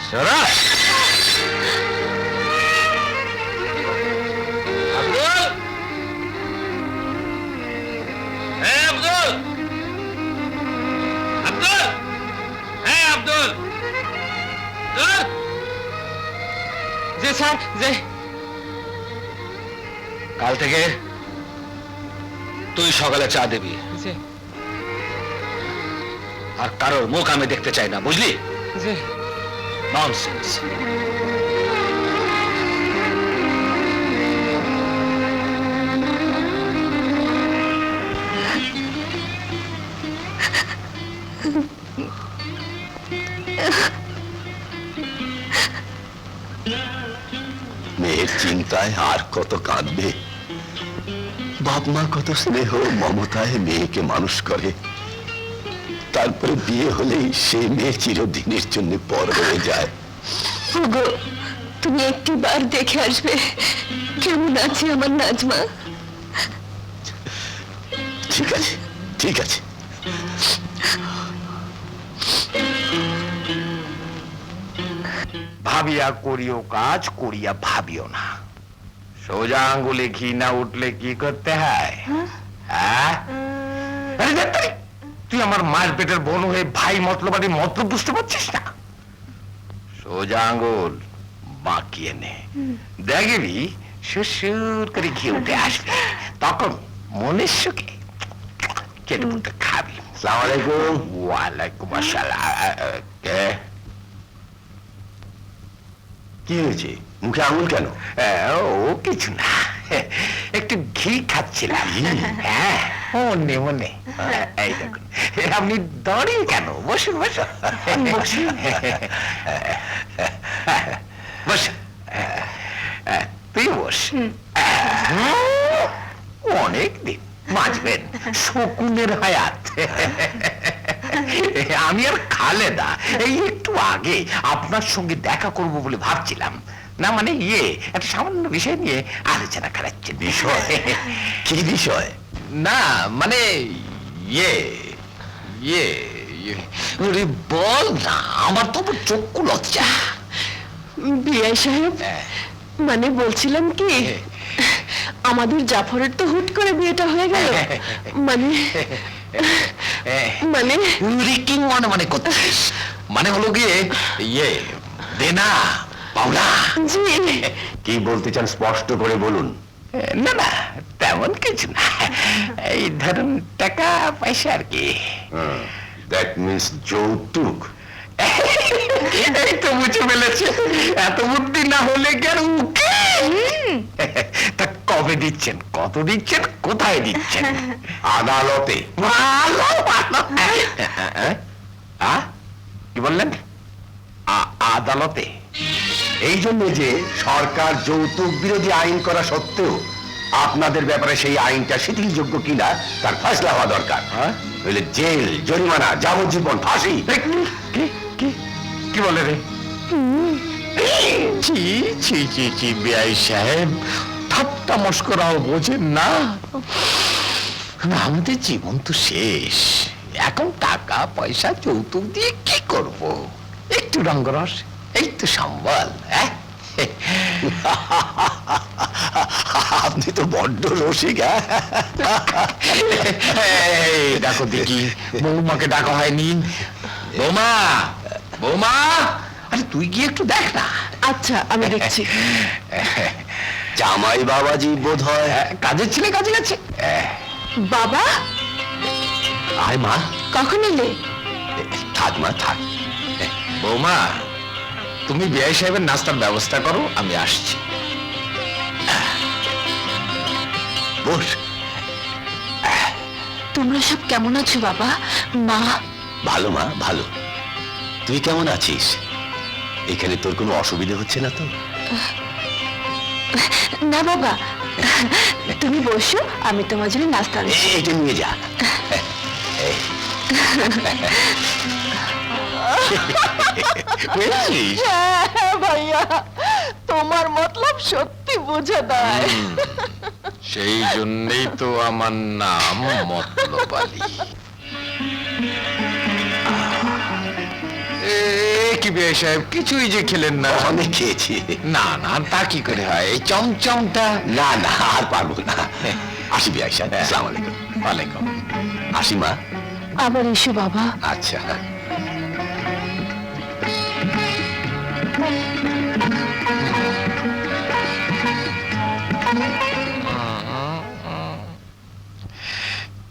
সারা আব্দুল, হ্যাঁ আব্দুল, আব্দুল, হ্যাঁ আব্দুল। যে স্যার, যে কাল থেকে তুই সকালে চা দিবি, আর কারোর মুখ আমি দেখতে চাই না, বুঝলি? ননসেন্স। মেয়ের চিন্তায় আর কত কাঁদবে। বাপ মা কত স্নেহ মমতায় মেয়েকে মানুষ করে, তারপরে বিয়ে হলেই সেই মেয়ে চিরদিনের জন্য পর হয়ে যায়। ওগো, তুমি একটিবার দেখে আসবে কেমন আছে আমার নাজমা। ঠিক আছে, ঠিক আছে। ভাবিয়া করিও কাজ, করিয়া ভাবিও না। সোজা আঙ্গুলে ঘি না উঠলে কি করতে হয়? হ্যাঁ? আরে ধ্যাত্তেরি, তুই আমার মায়ের পেটের বোন হয়ে ভাই মতলবাদী মতলব বুঝতে পারছিস না? সোজা আঙ্গুল বাঁকিয়ে নে, দেখবি সুর করে ঘি উঠে আসবে, তখন মনের সুখে কেটে পুটে খাবি। আসসালামু আলাইকুম। ওয়ালাইকুম আসসালাম। কি হয়েছে, মুখে আঙুল কেন? ও কিছু না, একটু ঘি খাচ্ছিলাম। হ্যাঁ, মনে মনে। এই দেখুন, আপনি দাঁড়িয়ে কেন? বসুন বসুন বসুন বসুন, তুই বস। অনেক দিন বাঁচবেন, শকুনের হায়াত। আমি আর খালেদা এই একটু আগে আপনার সঙ্গে দেখা করব বলে ভাবছিলাম। না মানে একটা সামান্য বিষয় নিয়ে আলোচনা করাচ্ছে। বিষয়? কি বিষয়? না মানে বল না, আমার তো চক্ষু লজ্জা। বিআই সাহেব, মানে বলছিলাম কি, আমাদের জাফরের তো হুট করে বিয়েটা হয়ে গেল, মানে মানে রিকিং মনে মনে করছিস, মানে হলো গিয়ে ইয়ে দেনা পাওনা। জি, কি বলতে চান স্পষ্ট করে বলুন। না না, তেমন কিছু না, এই ধরুন টাকা পয়সা আর কি। দ্যাট মিন্স যৌতুক। এই তো বুঝে ফেলেছে, এত বুদ্ধি না হলে কেন তা কবে দিচ্ছেন, কত দিচ্ছেন, কোথায় দিচ্ছেন? আদালতে। ভালো ভালো। কি বললেন? আদালতে? এই জন্য যে সরকার যৌতুক বিরোধী আইন করা সত্ত্বেও আপনাদের ব্যাপারে সেই আইনটা শিথিলযোগ্য কিনা তার ফয়সলা হওয়া দরকার। নইলে জেল, জরিমানা, যাবজ্জীবন, ফাঁসি। কি কি কি বলে রে? ছি ছি ছি ছি, বিআই সাহেব ঠাট্টা মস্করাও বোঝেন না। আমাদের জীবন তো শেষ, এখন টাকা পয়সা যৌতুক দিয়ে কি করব? একটু রঙ্গরস, এই তো সম্বল। আপনি তো বড্ড রসিক। ডাকো দেখি, বৌমাকে ডাকা হয়নি। বৌমা, বৌমা, আরে তুই গিয়ে একটু দেখ না। আচ্ছা আমি দেখছি। জামাই বাবাজি বোধ হয়। কাজের ছেলে কাজে গেছে। বাবা আয় মা, কখন এলে? থাক মা থাক। বৌমা, তুমি বিআই সাহেবের নাস্তার ব্যবস্থা করো, আমি আসছি। বস। তোমরা সব কেমন আছো বাবা, মা? ভালো মা, ভালো। তুই কেমন আছিস? এখানে তোর কোনো অসুবিধা হচ্ছে না তো? না বাবা, তুমি বসো, আমি তোমার জন্য নাস্তা আনছি। এটা নিয়ে যা। বুঝছিস? হ্যাঁ ভাইয়া, তোমার মতলব সত্যি বুঝে দেয়। সেই জন্যই তো আমার নাম মতলব আলী। কি বিআই সাহেব, কিছুই যে খেলেন না? অনেক খেয়েছি। না না, তা কি করে হয়? এই চমচমটা। না না, আর পারবো না। আসি বিআই সাহেব, আসসালামু আলাইকুম। ওয়ালাইকুম। আসি মা। আবার এসো বাবা। আচ্ছা।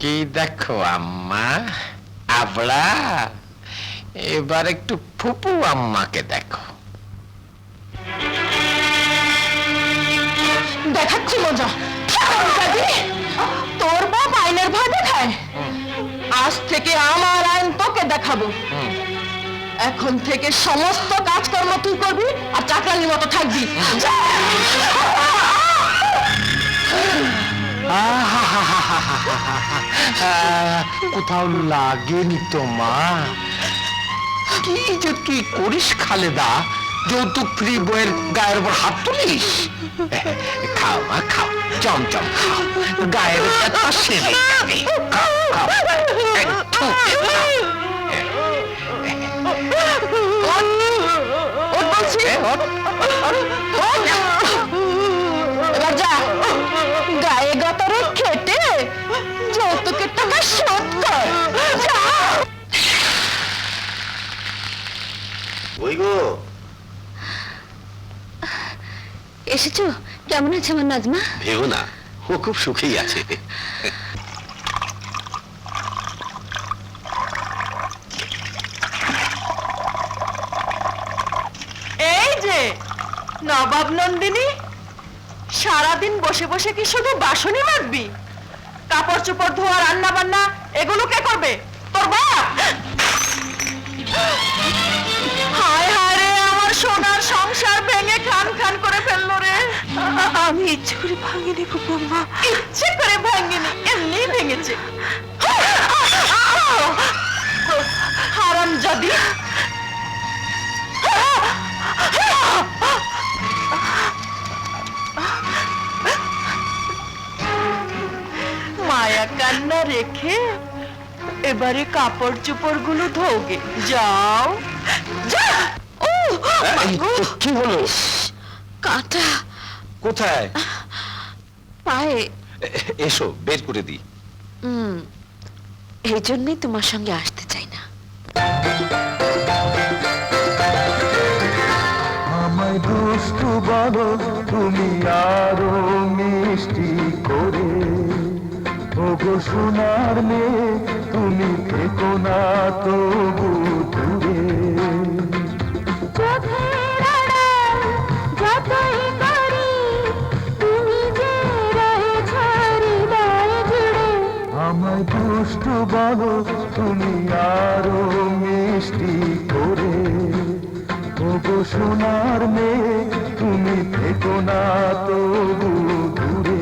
কি দেখো আম্মা, আবড়া, এবার একটু ফুপু আম্মাকে দেখো। দেখাচ্ছি মজা। তোর বাপ আইনের ভয় দেখায়, আজ থেকে আমার আইন তোকে দেখাবো। এখন থেকে সমস্ত কাজকর্ম তুই করবি আর চাকরানির মতো থাকবি। কোথাও লাগেনি তো মা? কি যে তুই করিস খালেদা, যৌতুক ফ্রি বইয়ের গায়ের উপর হাত তুলিস? খাও মা খাও, চমচম খাও, গায়ের একটা সেরে যাবে। খাও, খাও। একটু খাও। এবার যা, গায়ে গতরে খেটে যৌতুকের টাকা শোধ কর। যা। ওই গো, এসেছো? কেমন আছে আমার নাজমা? ভেবো না, ও খুব সুখেই আছে। এই যে নবাব নন্দিনী, সারাদিন বসে বসে কি শুধু বাসনই মাজবি? কাপড় চোপড় ধোয়া, রান্না বান্না এগুলো কে করবে? তোর বাপ? হায় হায় রে, আমার সোনার সংসার ভেঙে খান খান করে ফেললো রে। আমি ইচ্ছে করে ভাঙিনি ফুপুম্মা। ইচ্ছে করে ভাঙিনি, এমনি ভেঙেছে। হারামজাদি। মায়া কান্না রেখে এবারে কাপড় চোপড় গুলো ধোগে। যাও যা। ও কি হলো? কাঁটা কোথায়? পায়ে। এসো বের করে দিই। এই জন্যই তোমার সঙ্গে আসতে চাই না। আমায় দুষ্টু বলো তুমি আরো মিষ্টি করে, ওগো সোনার মেয়ে তুমি থেকো না তবু দূরে। আমায় দুষ্টু বলো তুমি আরো মিষ্টি করে, ওগো সোনার মেয়ে তুমি থেকো না তবু দূরে।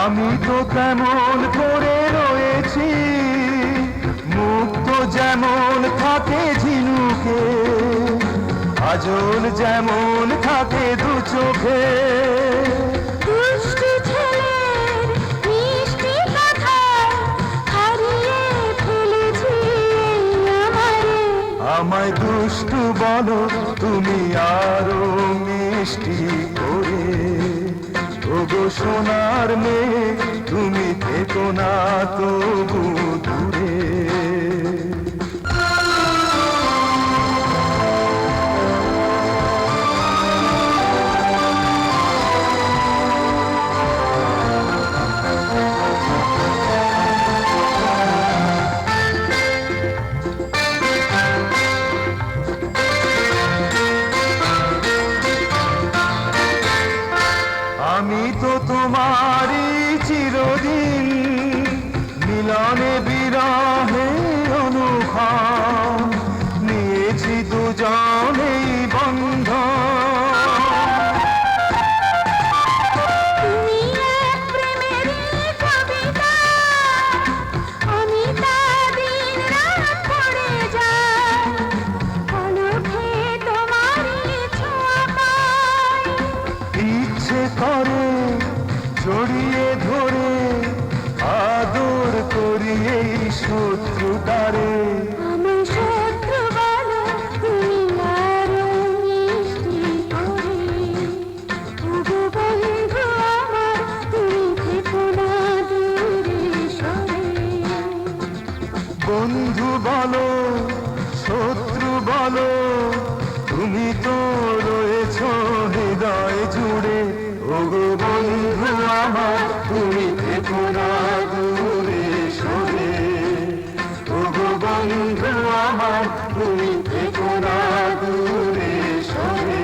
আমি তো তেমন করে রয়েছি, মুক্ত যেমন থাকে ঝিনুকে, আজল যেমন থাকে দু চোখে। আমায় দুষ্টু বলো তুমি আরো মিষ্টি করে, ওগো সোনার মেয়ে তুমি থেকো না তবু দূরে। আমি তো তোমারই চিরদিন, মিলনে বিরহে অনুক্ষণ নিয়েছি দুজনেই বন্ধন। ইচ্ছে করে জড়িয়ে ধরে আদর করি এই শত্রুতারে। বন্ধু বলো শত্রু বলো তুমি তো রয়েছ হৃদয় জুড়ে, ওগো বন্ধু আমার তুমি থেকো না দূরে সরে, ওগো বন্ধু আমার তুমি থেকো না দূরে সরে।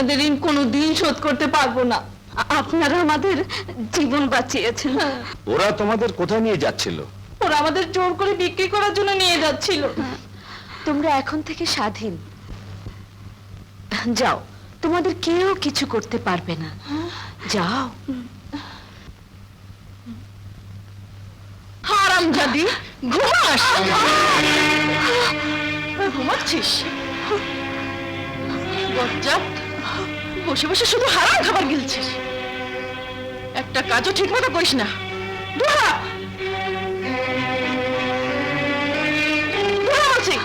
আপনাদের ঋণ কোনোদিন শোধ করতে পারবো না। আপনারা আমাদের জীবন বাঁচিয়েছেন। ওরা তোমাদের কোথায় নিয়ে যাচ্ছিল? ওরা আমাদের জোর করে বিক্রি করার জন্য নিয়ে যাচ্ছিল। তোমরা এখন থেকে স্বাধীন। যাও, তোমাদের কেউ কিছু করতে পারবে না। যাও। হারামজাদি, ঘুমাস? ঘুমাচ্ছিস? বজ্জাত, বসে বসে শুধু হারাম খাবার গিলছিস, একটা কাজও ঠিক মতো করিস না। ধুরা ধুরা বলছি।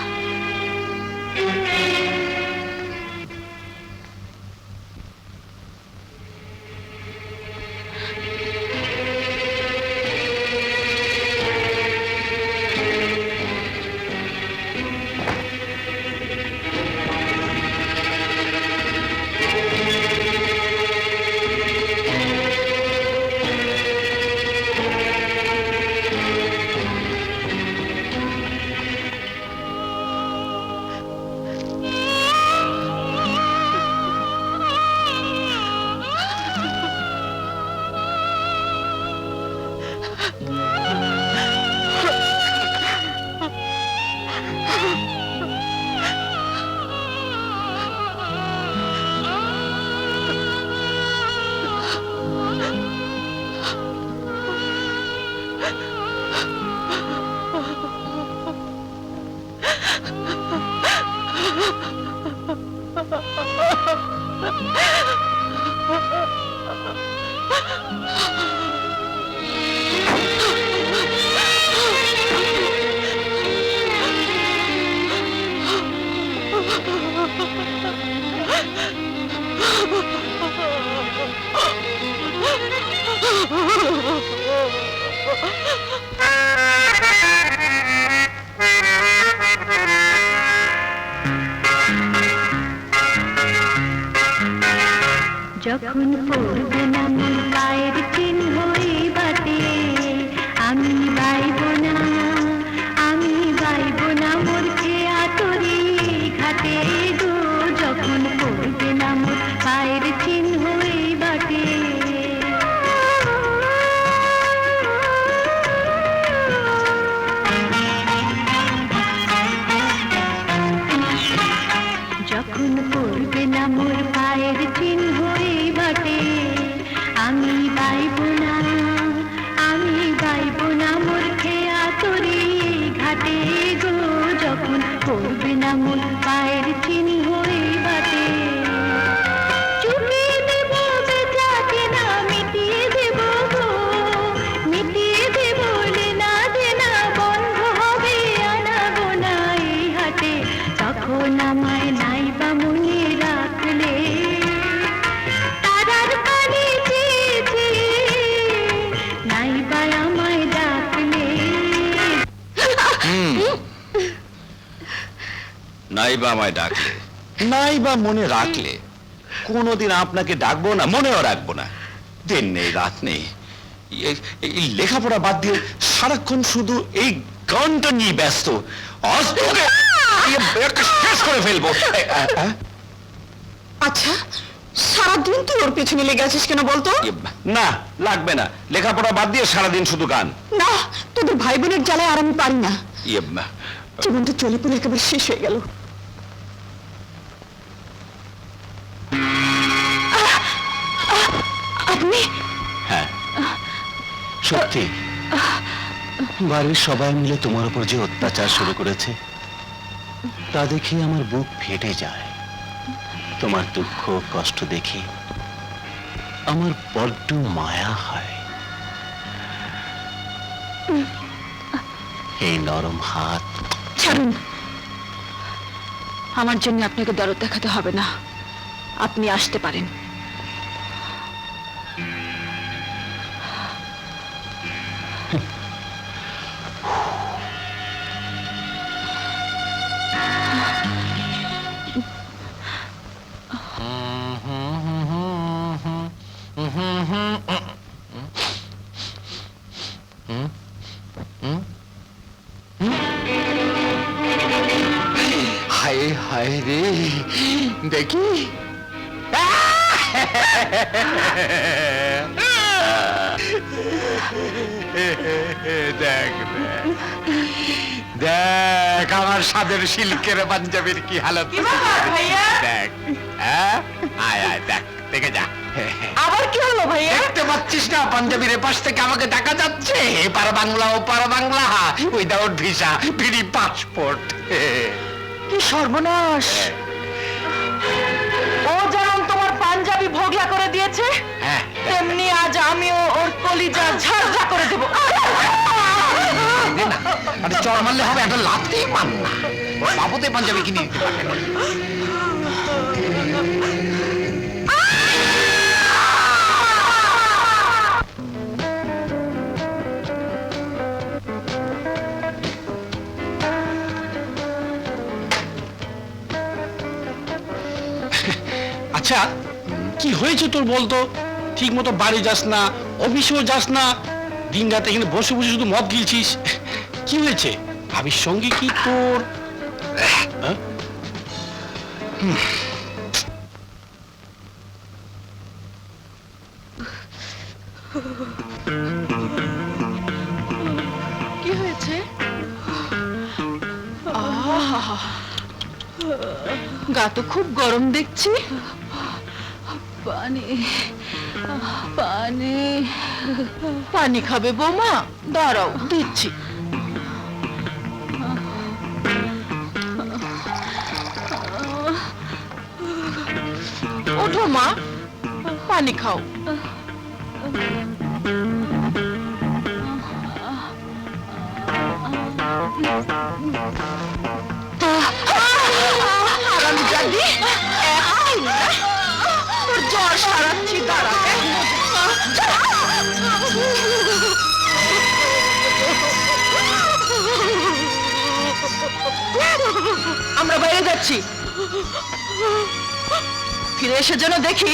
যখন পড়বে না মোর পায়ের চিহ্ন এই বাটে, আমি বাইব না, আমি বাইব না মোর খেয়া তরি ঘাটে গো। যখন পড়বে না মোর পায়ের চিহ্ন এই বাটে। যখন পড়বে না মোর পায়ের চিহ্ন এই বাটে, আমি বাইব না, আমি বাইব না মোর খেয়া তরি ঘাটে গো। যখন পড়বে না মোর পায়ের চিহ্ন এই বাটে। চুকিয়ে দেব বেচাকে না, মিটিয়ে দেব গো, মিটিয়ে দেব লেনা দেনা, বন্ধ হবে আনা গোনা এই হাটে। তখন আমায় নাইবা মনে রাখলে, তারার পানে চেয়েছে নাইবা আমায় ডাকলে। নাইবা আমায় ডাকলে, নাইবা মনে রাখলে, কোনোদিন আপনাকে ডাকবো না, মনেও রাখবো না। দিন নেই রাত নেই, এই লেখাপড়া বাদ দিয়ে সারাক্ষণ শুধু এই গানটা নিয়ে ব্যস্ত। আজ তোকে শেষ করে ফেলবো। আচ্ছা, সারাদিন তুই ওর পেছনে লেগে আছিস কেন বলতো? না, লাগবে না, লেখাপড়া বাদ দিয়ে সারাদিন শুধু গান। না, তোদের ভাই বোনের জ্বালায় আর আমি পারি না। ইয়ে, জীবনটা চলে পড়ে একেবারে শেষ হয়ে গেল। আপনি? হ্যাঁ, সত্যি বাড়ির সবাই মিলে তোমার উপর যে অত্যাচার শুরু করেছে, তা দেখে আমার বুক ফেটে যায়। তোমার দুঃখ কষ্ট দেখে আমার বড্ড মায়া হয়। এই নরম হাত ছাড়ুন, আমার জন্য আপনাকে দরদ দেখাতে হবে না, আপনি আসতে পারেন। হায় হায় রে, দেখি দেখ দেখ আমার সাদের সিল্কের পাঞ্জাবির কি হালত দেখ, হ্যাঁ আয় আয় দেখ দেখে যা। আবার কি হলো ভাইয়া? দেখতে পাচ্ছিস না পাঞ্জাবির পাশ থেকে আমাকে দেখা যাচ্ছে, এপার বাংলা ওপার Bangla, without visa, free passport. কি সর্বনাশ! ও যেমন তোমার পাঞ্জাবি ভোগলা করে দিয়েছে, হ্যাঁ তেমনি আজ আমিও ওর কলিজা ঝাড়ঝা করে দেবো। দে না, আরে চড় মারলে হবে, একটা লাথি মার না। বাবুতে পাঞ্জাবি কিনে দিতে পারবে না। আচ্ছা কি হয়েছে তোর বলতো? ঠিক মতো বাড়ি যাস না, অফিসেও যাস না, দিন রাত এখানে বসে বসে শুধু মদ গিলছিস, কি হয়েছে? ভাবির সঙ্গে কি তোর হ্যাঁ? কি হয়েছে? গা তো খুব গরম দেখছি। পানি পানি পানি খাবে বৌমা? দাঁড়াও দিচ্ছি। ওঠো মা, পানি খাও। হারামজাদি, তোর জ্বর সারাচ্ছি, দাঁড়া। আমরা বাইরে যাচ্ছি, ফিরে এসে যেন দেখি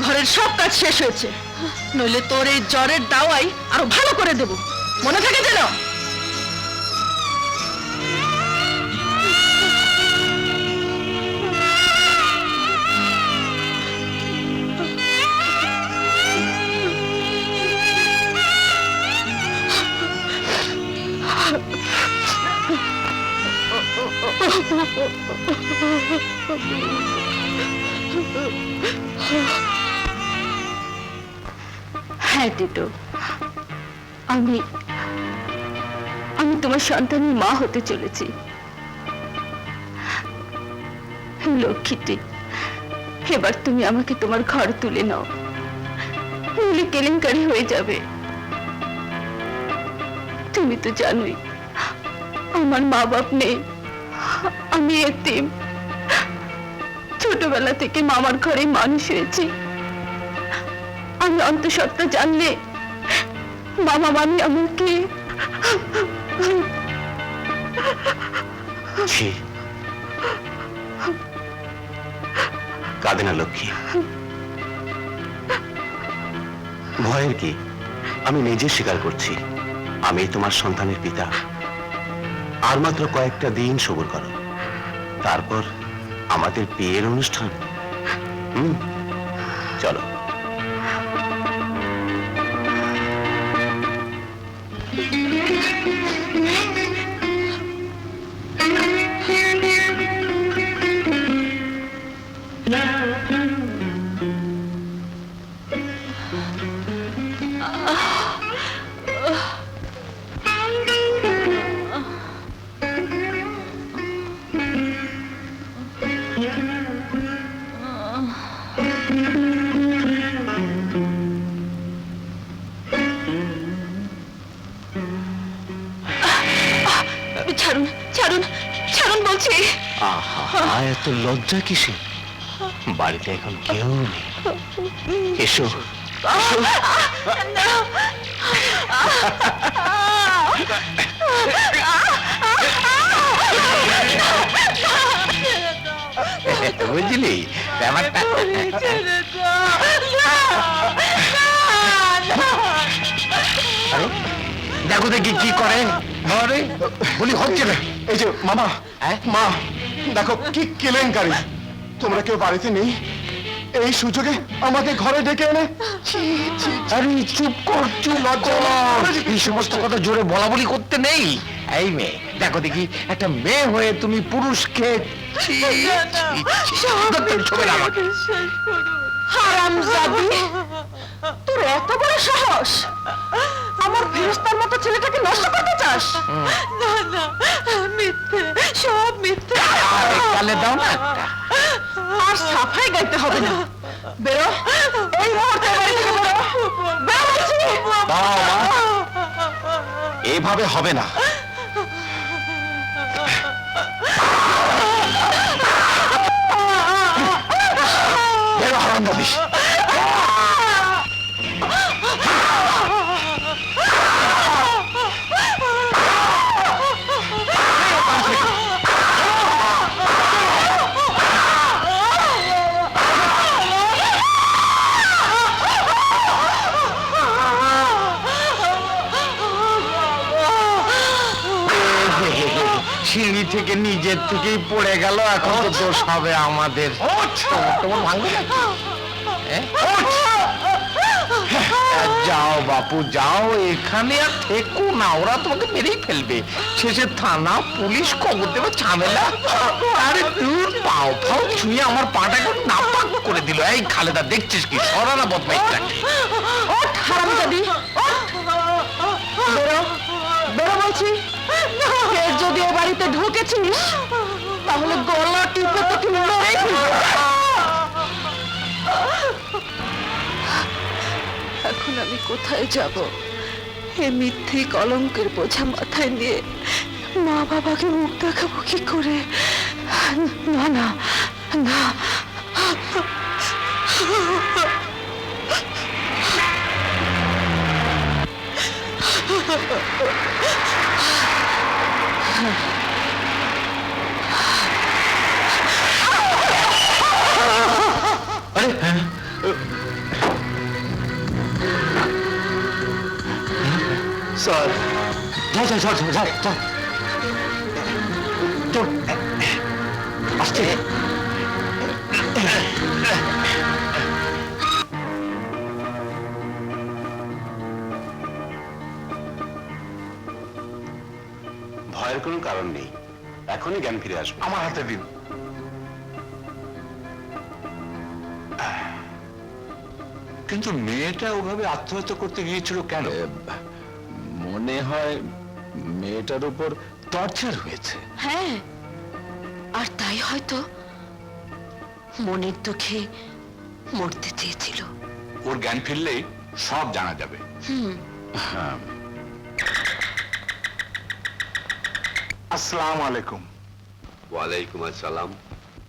ঘরের সব কাজ শেষ হয়েছে, নইলে তোর এই জ্বরের দাওয়াই আরো ভালো করে দেব, মনে থাকে যেন। হ্যাঁ টিটো, আমি তোমার সন্তানের মা হতে চলেছি। লক্ষ্মীটি, এবার তুমি আমাকে তোমার ঘর তুলে নাও, নইলে কেলেঙ্কারি হয়ে যাবে। তুমি তো জানোই আমার মা বাপ নেই, আমি এতিম। ছোটবেলা থেকে মামার ঘরে মানুষ হয়েছি। আমি অন্তঃসত্ত্বা জানলে মামা মামি আমাকে কাঁদে না লক্ষ্মী, ভয়ের কি? আমি নিজে স্বীকার করছি আমি তোমার সন্তানের পিতা। আর মাত্র কয়েকটা দিন সবুর করো, তারপর আমাদের বিয়ের অনুষ্ঠান। চলো। ছাড়ুন ছাড়ুন ছাড়ুন বলছি। আহা, এত লজ্জা কিসে? বাড়িতে এখন কেউ নেই, এসো। বুঝলি ব্যাপারটা? দেখো দেখি কি করে। বলি হচ্ছে না। এই যে মামা, মা দেখো কি কেলেঙ্কারি। তোমরা কেউ বাড়িতে নেই? এই সুযোগে আমাকে ঘরে ডেকে এনে আরে চুপ কর, চুপ কর। এই সমস্ত কথা জোরে বলা বলি করতে নেই। এই মেয়ে, দেখো দেখি, একটা মেয়ে হয়ে তুমি পুরুষকে ছি, ছি, ছি, তুমি ছবে না আমাকে। হারামজাদি, তোর এত বড় সাহস! আমার ফেরেশতার মতো ছেলেটাকে নষ্ট করতে চাস? না না, মিথ্যে, সব মিথ্যে। আরে কালে দাও না একটা। আর সাফাই গাইতে হবে না। বেরো, এই মুহূর্তে বাড়ি থেকে বেরো। বেরো বলছি। এভাবে হবে না। বেরো হারামজাদি। সিঁড়ি থেকে নিজের থেকেই পড়ে গেল, এখন তো দোষ হবে আমাদের। তোমার ভাঙবে নাকি? যাও বাপু যাও, এখানে আর থেকো না, ওরা তোমাকে মেরেই ফেলবে। শেষে থানা পুলিশ খবর দেবে, ঝামেলা। আরে দূর, পাও ফাও ছুঁয়ে আমার পাটা একটু নাপাক করে দিল। এই খালেদা, দেখছিস কি সরানা বদমাইশটাকে? ওঠ হারামজাদি, ওঠ। বেরো, বেরো বলছি। ফের যদি এ বাড়িতে ঢুকেছিস তাহলে গলা টিপে তোকে মেরেই ফেলবো। এখন আমি কোথায় যাব? এ মিথ্যে কলঙ্কের বোঝা মাথায় নিয়ে মা বাবাকে মুখ দেখাবো কি করে? না না না, স্যার যাও যাও যাও যাও যাও যাও, আসছে। ভয়ের কোনো কারণ নেই, এখনই জ্ঞান ফিরে আসবে। আমার হাতে দিন। কিন্তু মেয়েটা ওভাবে আত্মহত্যা করতে গিয়েছিল কেন? মনে হয় মেয়েটার উপর টর্চার হয়েছে। হ্যাঁ, আর তাই হয়তো মনের দুঃখে মরতে চেয়েছিল। ওর জ্ঞান ফিরলেই সব জানা যাবে। আসসালামু আলাইকুম। ওয়ালাইকুম আসসালাম।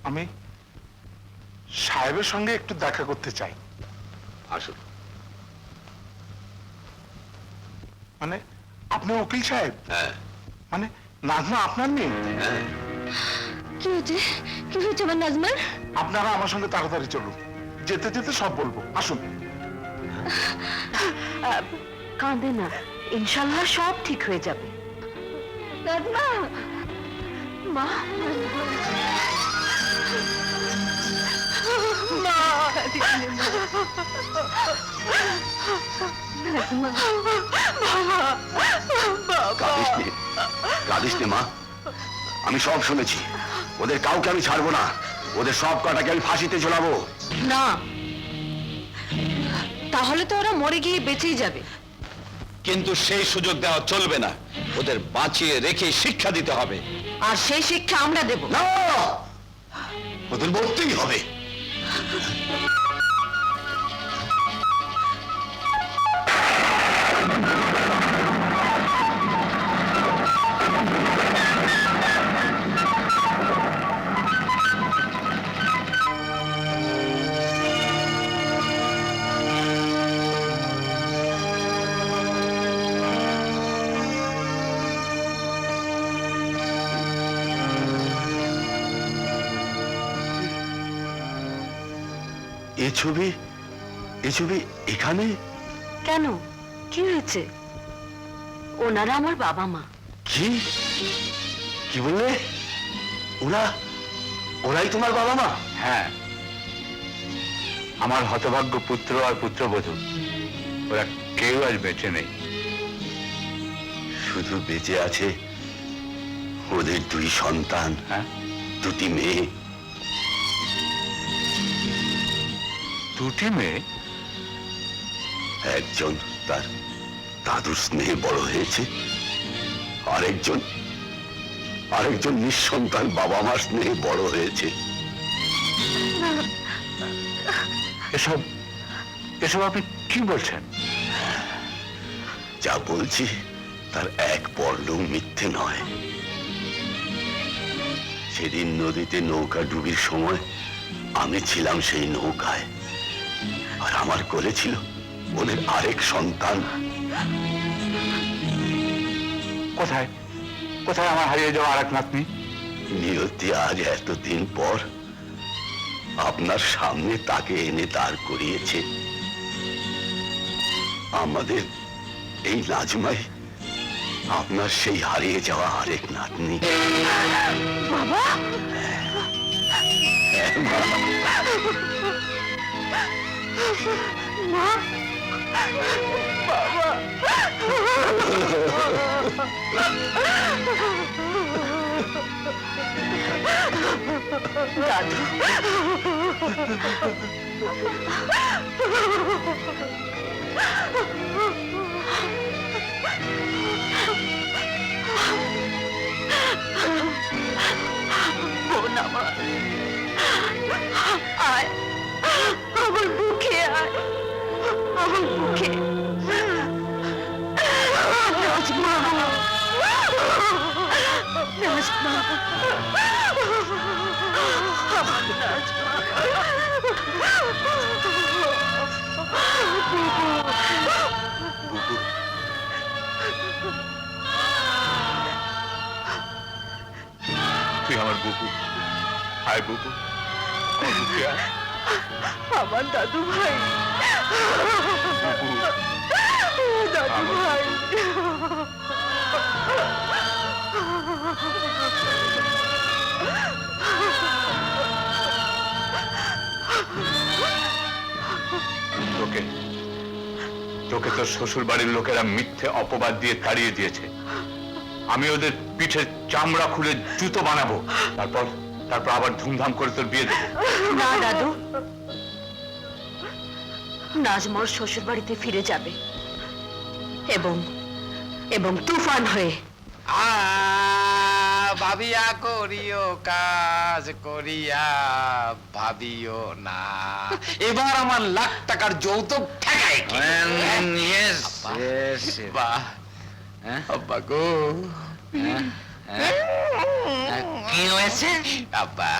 আমি সাহেবের সঙ্গে একটু দেখা করতে চাই। আসুন। মানে আপনি উকিল সাহেব? হ্যাঁ মানে নাজমা আপনার মেয়ে? হ্যাঁ। কি হয়েছে? কি হয়েছে আমার নাজমার? আপনারা আমার সঙ্গে তাড়াতাড়ি চলুন, যেতে যেতে সব বলবো। আসুন। কাঁদে না, ইনশাল্লাহ সব ঠিক হয়ে যাবে। নাজমা, মা, কাঁদিস নে মা, আমি সব শুনেছি। ওদের কাউকে আমি ছাড়বো না, ওদের সব কটাকে আমি ফাঁসিতে ঝোলাবো। না, তাহলে তো ওরা মরে গিয়ে বেঁচেই যাবে। কিন্তু সেই সুযোগ দেওয়া চলবে না, ওদের বাঁচিয়ে রেখে শিক্ষা দিতে হবে। আর সেই শিক্ষা আমরা দেব। না, ওদের মরতেই হবে। এ ছবি এখানে কেন, কি হয়েছে? ওনারা আমার বাবা মা। কি কি বললে? ওরাই তোমার বাবা মা? হ্যাঁ, আমার হতভাগ্য পুত্র আর পুত্রবধূ ওরা কেউ আজ বেঁচে নেই। শুধু বেঁচে আছে ওদের 2 সন্তান, হ্যাঁ, 2টি মেয়ে। 2টি মেয়ে? একজন তার দাদুর স্নেহে বড় হয়েছে, আরেকজন নিঃসন্তান বাবা মার স্নেহে বড় হয়েছে। এসব এসব আপনি কি বলছেন? যা বলছি তার এক পর্লও মিথ্যে নয়। সেদিন নদীতে নৌকা ডুবির সময় আমি ছিলাম সেই নৌকায়, আর আমার কোলে ছিল ওদের আরেক সন্তান। কোথায় কোথায় আমার হারিয়ে যাওয়া আরেক নাতনি? নিয়তি আজ এতদিন পর আপনার সামনে তাকে এনে দাঁড় করিয়েছে। আমাদের এই নাজমাই আপনার সেই হারিয়ে যাওয়া আরেক নাতনি। বাবা, মা, বাবা, দাদু, বোন আমার, আয় আমার বুকে, আয় আমার বুকে। নাজমা, নাজমা, আমার নাজমা। তুই আমার বুবু, আয় বুবু, আমার বুকে আয়। আমার দাদু ভাই, দাদু ভাই। তোকে তোকে তোর শ্বশুর বাড়ির লোকেরা মিথ্যে অপবাদ দিয়ে তাড়িয়ে দিয়েছে। আমি ওদের পিঠের চামড়া খুলে জুতো বানাবো, তারপর তারপর আবার ধুমধাম করে তোর বিয়ে দেবো। না দাদু, নাজমা শ্বশুর বাড়িতে ফিরে যাবে এবং এবং তুফান হয়ে। ভাবিয়া করিও কাজ করিয়া ভাবিও না, এবার আমার লাখ টাকার যৌতুক ঠেকাই কি? বাহ, আব্বা গো, কি হয়েছে আব্বা?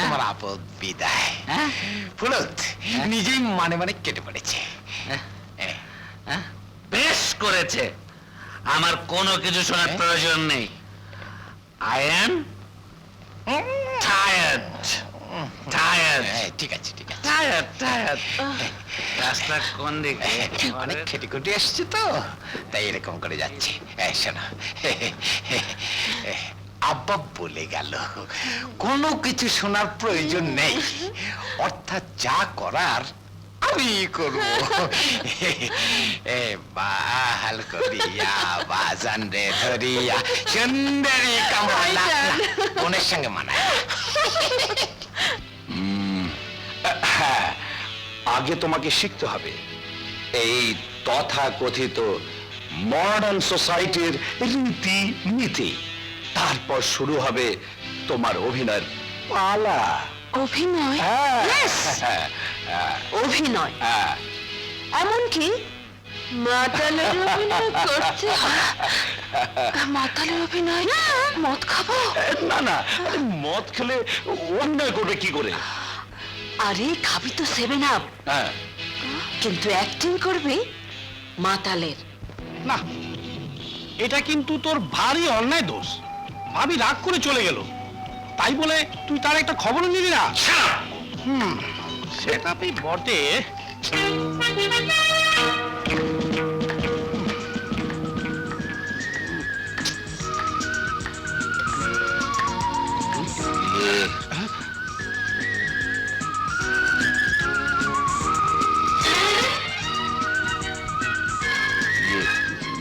তোমার আপদ বিদায়। ফুলত নিজেই মানে মানে কেটে পড়েছে। বেশ করেছে, আমার কোনো কিছু শোনার প্রয়োজন নেই। I am tired. ঠিক আছে, ঠিক আছে। Tired. রাস্তা কোন দিকে? অনেক খেটে খুটে এসছে তো, তাই এরকম করে যাচ্ছে। শোনো, আব্বা বলে গেল কোনো কিছু শোনার প্রয়োজন নেই, অর্থাৎ যা করার আমি করব। বাহাল করিয়া বাজান রে ধরিয়া সুন্দরী কামলা বোনের সঙ্গে মানায়। আগে তোমাকে শিখতে হবে এই তথাকথিত মডার্ন সোসাইটির রীতি নীতি, তারপর শুরু হবে তোমার অভিনয়ের পালা। অভিনয়? অভিনয় এমনকি মাতালের অভিনয় করতে হয়? মাতালের অভিনয়? মদ খাবো? না না, মদ খেলে অভিনয় করবে কি করে? আরে খাবি তো 7 আপ, কিন্তু অ্যাক্টিং করবি মাতালের। না, এটা কিন্তু তোর ভারী অন্যায় দোষ। ভাবি রাগ করে চলে গেল, তাই বলে তুই তার একটা খবরও নিলি না। সেটা তুই বটে।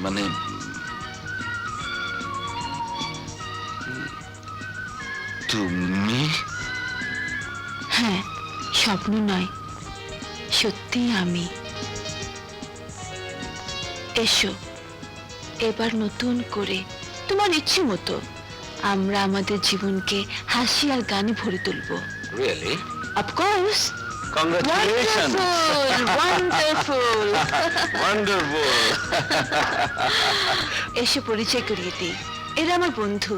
মানে তুমি? হ্যাঁ, স্বপ্ন নয়, সত্যি আমি। এসো, এবার নতুন করে তোমার ইচ্ছে মতো আমরা আমাদের জীবনকে হাসি আর গানে ভরে তুলবো। Really? Of course. Congratulation. Wonderful. Wonderful. এসে পরিচয় করিয়ে দিই, এরা আমার বন্ধু,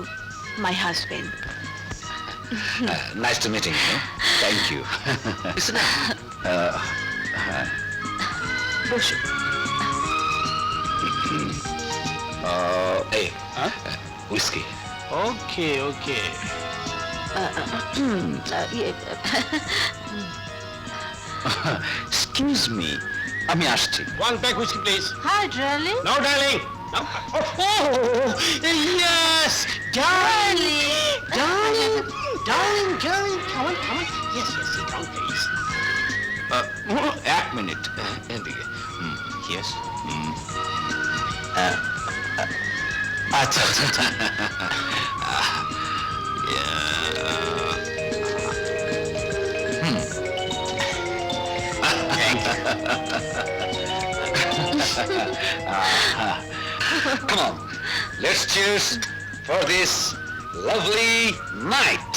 my husband. Nice to meeting you. Thank you. বসো। এই whisky. Okay okay. Excuse me, আমি আসছি। One pack whisky please. Hi darling. No darling. Yes, darling, darling, darling, darling. Come on, come on. Yes, yes, sit down, please. এক minute, এদিকে। Yes. আচ্ছা আচ্ছা আচ্ছা। Come on, let's cheers for this lovely night.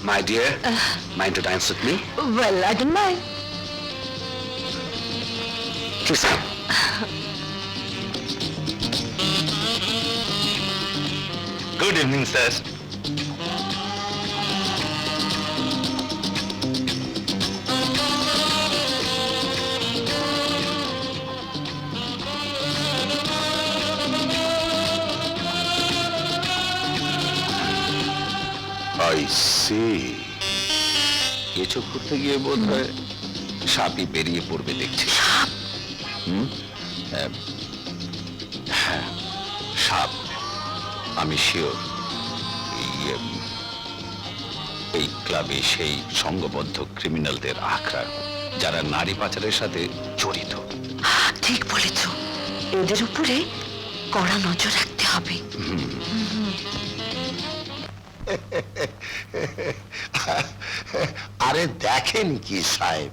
My dear, mind to dance with me? Well, I don't mind. Kiss me. Good evening, sirs. I see. কিছু ঘুরতে গিয়ে বোধ হয় সাপই বেরিয়ে পড়বে দেখছি। হ্যাঁ, সাপ। আমি শিওর এই ক্লাবে সেই সংঘবদ্ধ ক্রিমিনালদের আখড়া, যারা নারী পাচারের সাথে জড়িত। ঠিক বলেছ, এদের উপরে কড়া নজর রাখতে হবে। আরে দেখেন কি সাহেব,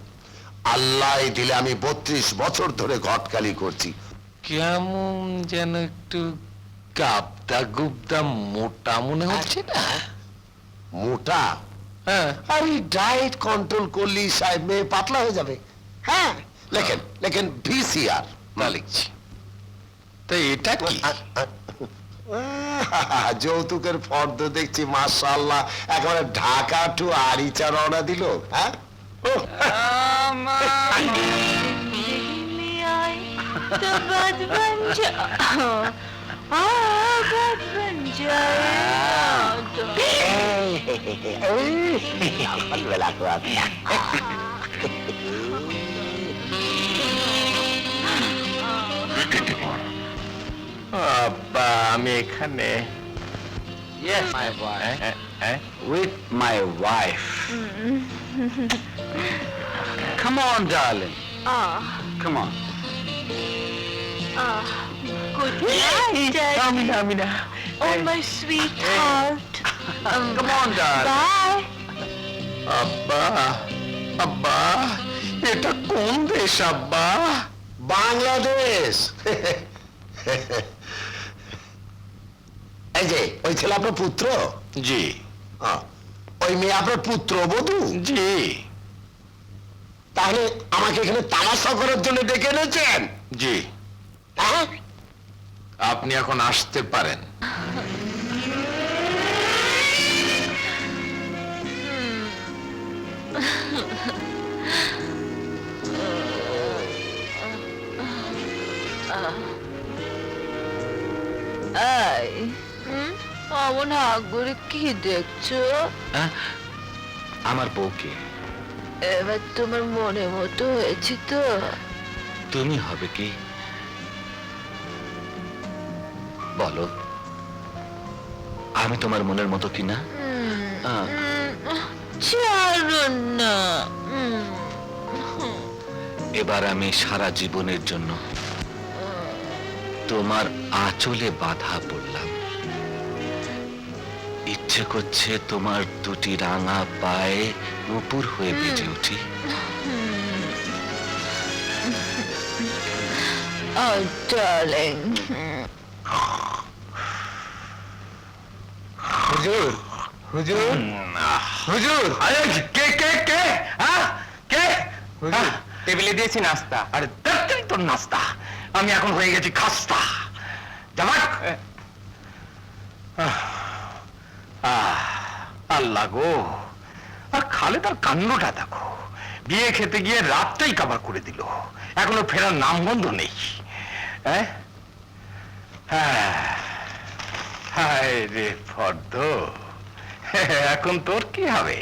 আল্লাহ দিলে আমি 32 বছর ধরে ঘটকালি করছি। কেমন যেন একটু গাবদা গুবদা মোটা মনে হচ্ছে না? মোটা? হ্যাঁ। আমি ডায়েট কন্ট্রোল করলি সাহেব মেয়ে পাতলা হয়ে যাবে। হ্যাঁ, লেখেন লেখেন ভিসিআর। না লিখছি। তো এটা কি? যৌতুকের ফর্দ দেখছি মাশাআল্লাহ, একেবারে ঢাকা টু আরিচা রওনা দিল। হ্যাঁ, আব্বা আমি এখানে Yes, my wife. With my wife. Come on, darling. Come on. Good night, আমি না আমি না oh my sweetheart. Come on, darling. Bye. আব্বা আব্বা এটা কোন দেশ আব্বা? বাংলাদেশ। এই যে ওই ছেলে আপনার পুত্র? জি ওই মেয়ে আপনার পুত্র বধূ? জি। তাহলে আমাকে এখানে তামাশা করার জন্য ডেকে এনেছেন? জি। হ্যাঁ, আপনি এখন আসতে পারেন। এই, অমন হাঁ করে কি দেখছো? আমার বউকে। এবার তোমার মনে মতো হয়েছে তো? তুমি হবে কি বলো, আমি তোমার মনের মতো কিনা? এবার আমি সারা জীবনের জন্য তোমার আঁচলে বাঁধা পড়লাম। ইচ্ছে করছে তোমার দুটি রাঙা পায়ে নূপুর হয়ে বেজে উঠি। Oh, darling. হুজুর হুজুর হুজুর কে কে কে কে হুজুর টেবিলে দিয়েছি নাস্তা। আরে দেখতেই তোর নাস্তা, আমি এখন হয়ে গেছি খাস্তা। জামাক আল্লাহ গো, আর খালেদার কান্ডটা দেখো, বিয়ে খেতে গিয়ে রাতটাই কাবার করে দিল, এখনো ফেরার নামগন্ধ নেই। হায় রে ফর্দ, এখন তোর কি হবে?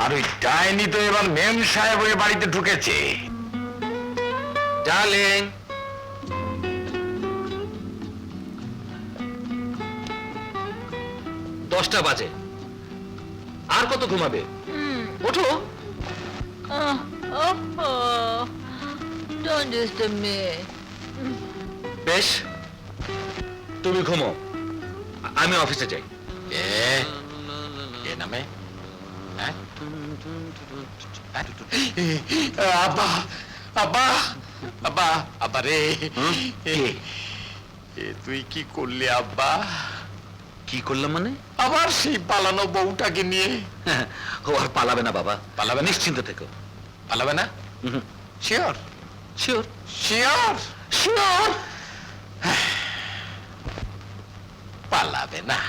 আর ওই ডাইনি তো এবার মেম সাহেব ওই বাড়িতে ঢুকেছে। ডার্লিং, দশটা বাজে, আর কত ঘুমাবে? ওঠো। Don't disturb me. বেশ, তুমি ঘুমো, আমি অফিসে যাই। এ নামে আব্বা আব্বা আব্বা আব্বা রে, তুই কি করলি আব্বা? কি করলাম মানে? আবার সেই পালানো বউটাকে নিয়ে? ও আর পালাবে না বাবা, পালাবে না? নিশ্চিন্ত থেকো। পালাবে না? শিওর শিওর শিওর শিওর পালাবে না।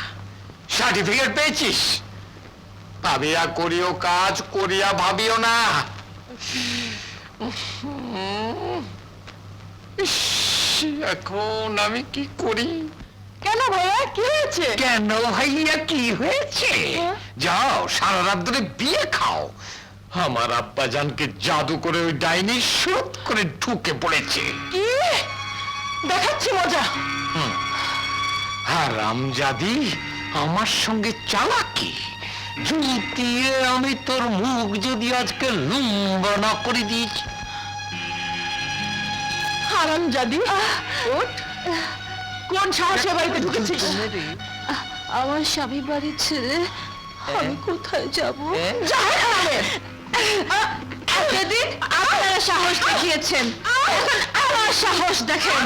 সার্টিফিকেট পেয়েছিস? ভাবিয়া করিও কাজ, করিয়া ভাবিও না। ইস, এখন আমি কি করি? কেন ভাইয়া, কি হয়েছে? কেন ভাইয়া কি হয়েছে? যাও সারা রাত ধরে বিয়ে খাও। আমার আব্বাজানকে জাদু করে ওই ডাইনি শোধ করে ঢুকে পড়েছে। কি দেখাচ্ছি মজা? হারামজাদি আমার সঙ্গে চালাকি জুতিয়ে আমি তোর মুখ যদি আজকে লম্বা না করে দিয়েছি। হারামজাদি, ওঠ। কোন সাহসে বাড়িতে ঢুকেছিস? আমার স্বামী বাড়ি ছেড়ে আমি কোথায় যাব? জাহান্নামে। এতদিন আপনারা সাহস দেখিয়েছেন, এখন আমার সাহস দেখেন।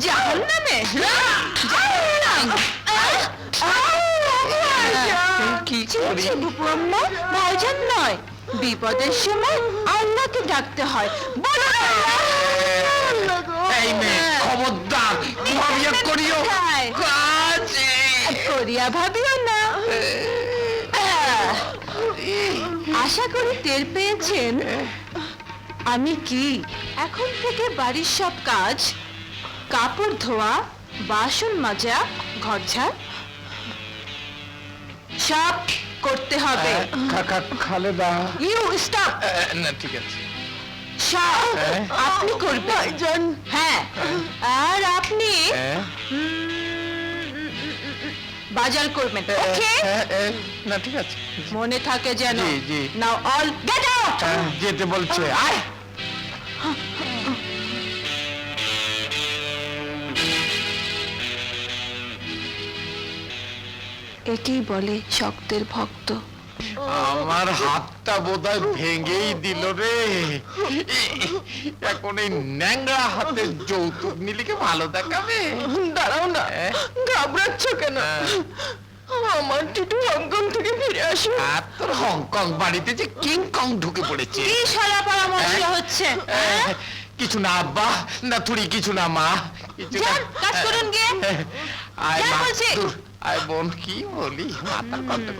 জাহান্নামে কি করি? ভাইজান নয়, বিপদের সময় আল্লাহকে ডাকতে হয়। বলো এই মেয়ে, খবরদার ভাবিয়া করিও কাজ। করিয়া ভাবিও না। আশা করি টের পেয়েছেন আমি কি। এখন থেকে বাড়ির সব কাজ, কাপড় ধোয়া, বাসন মাজা, ঘর ঝাড় সব করতে হবে। Khaleda, you stop. না ঠিক আছে। সব আপনি করবেন। হ্যাঁ, আর আপনি বাজার করবেন। ওকে, না ঠিক আছে, মনে থাকে যেন। জি, জি। নাও অল গেট আউট। যেতে বলছে। আয় একেই বলে শক্তের ভক্ত। আমার হাতটা বোধহয় ভেঙেই দিল রে। এখন এই ন্যাংরা হাতের যৌতুক নিলিকে ভালো দেখাবে? দাঁড়াও না, ঘাবড়াচ্ছ কেন? আমার টিটু হংকং থেকে ফিরে আসে। আর তোর হংকং বাড়িতে যে কিং কং ঢুকে পড়েছে। কি সারা পরামর্শ হচ্ছে? কিছু না আব্বা, না তুই কিছু না মা, কিছু না। যান, কাজ করুন গিয়ে। আয় যান মা, বলছি। দূর, আয় বোন, কি বলি মাথার কথা।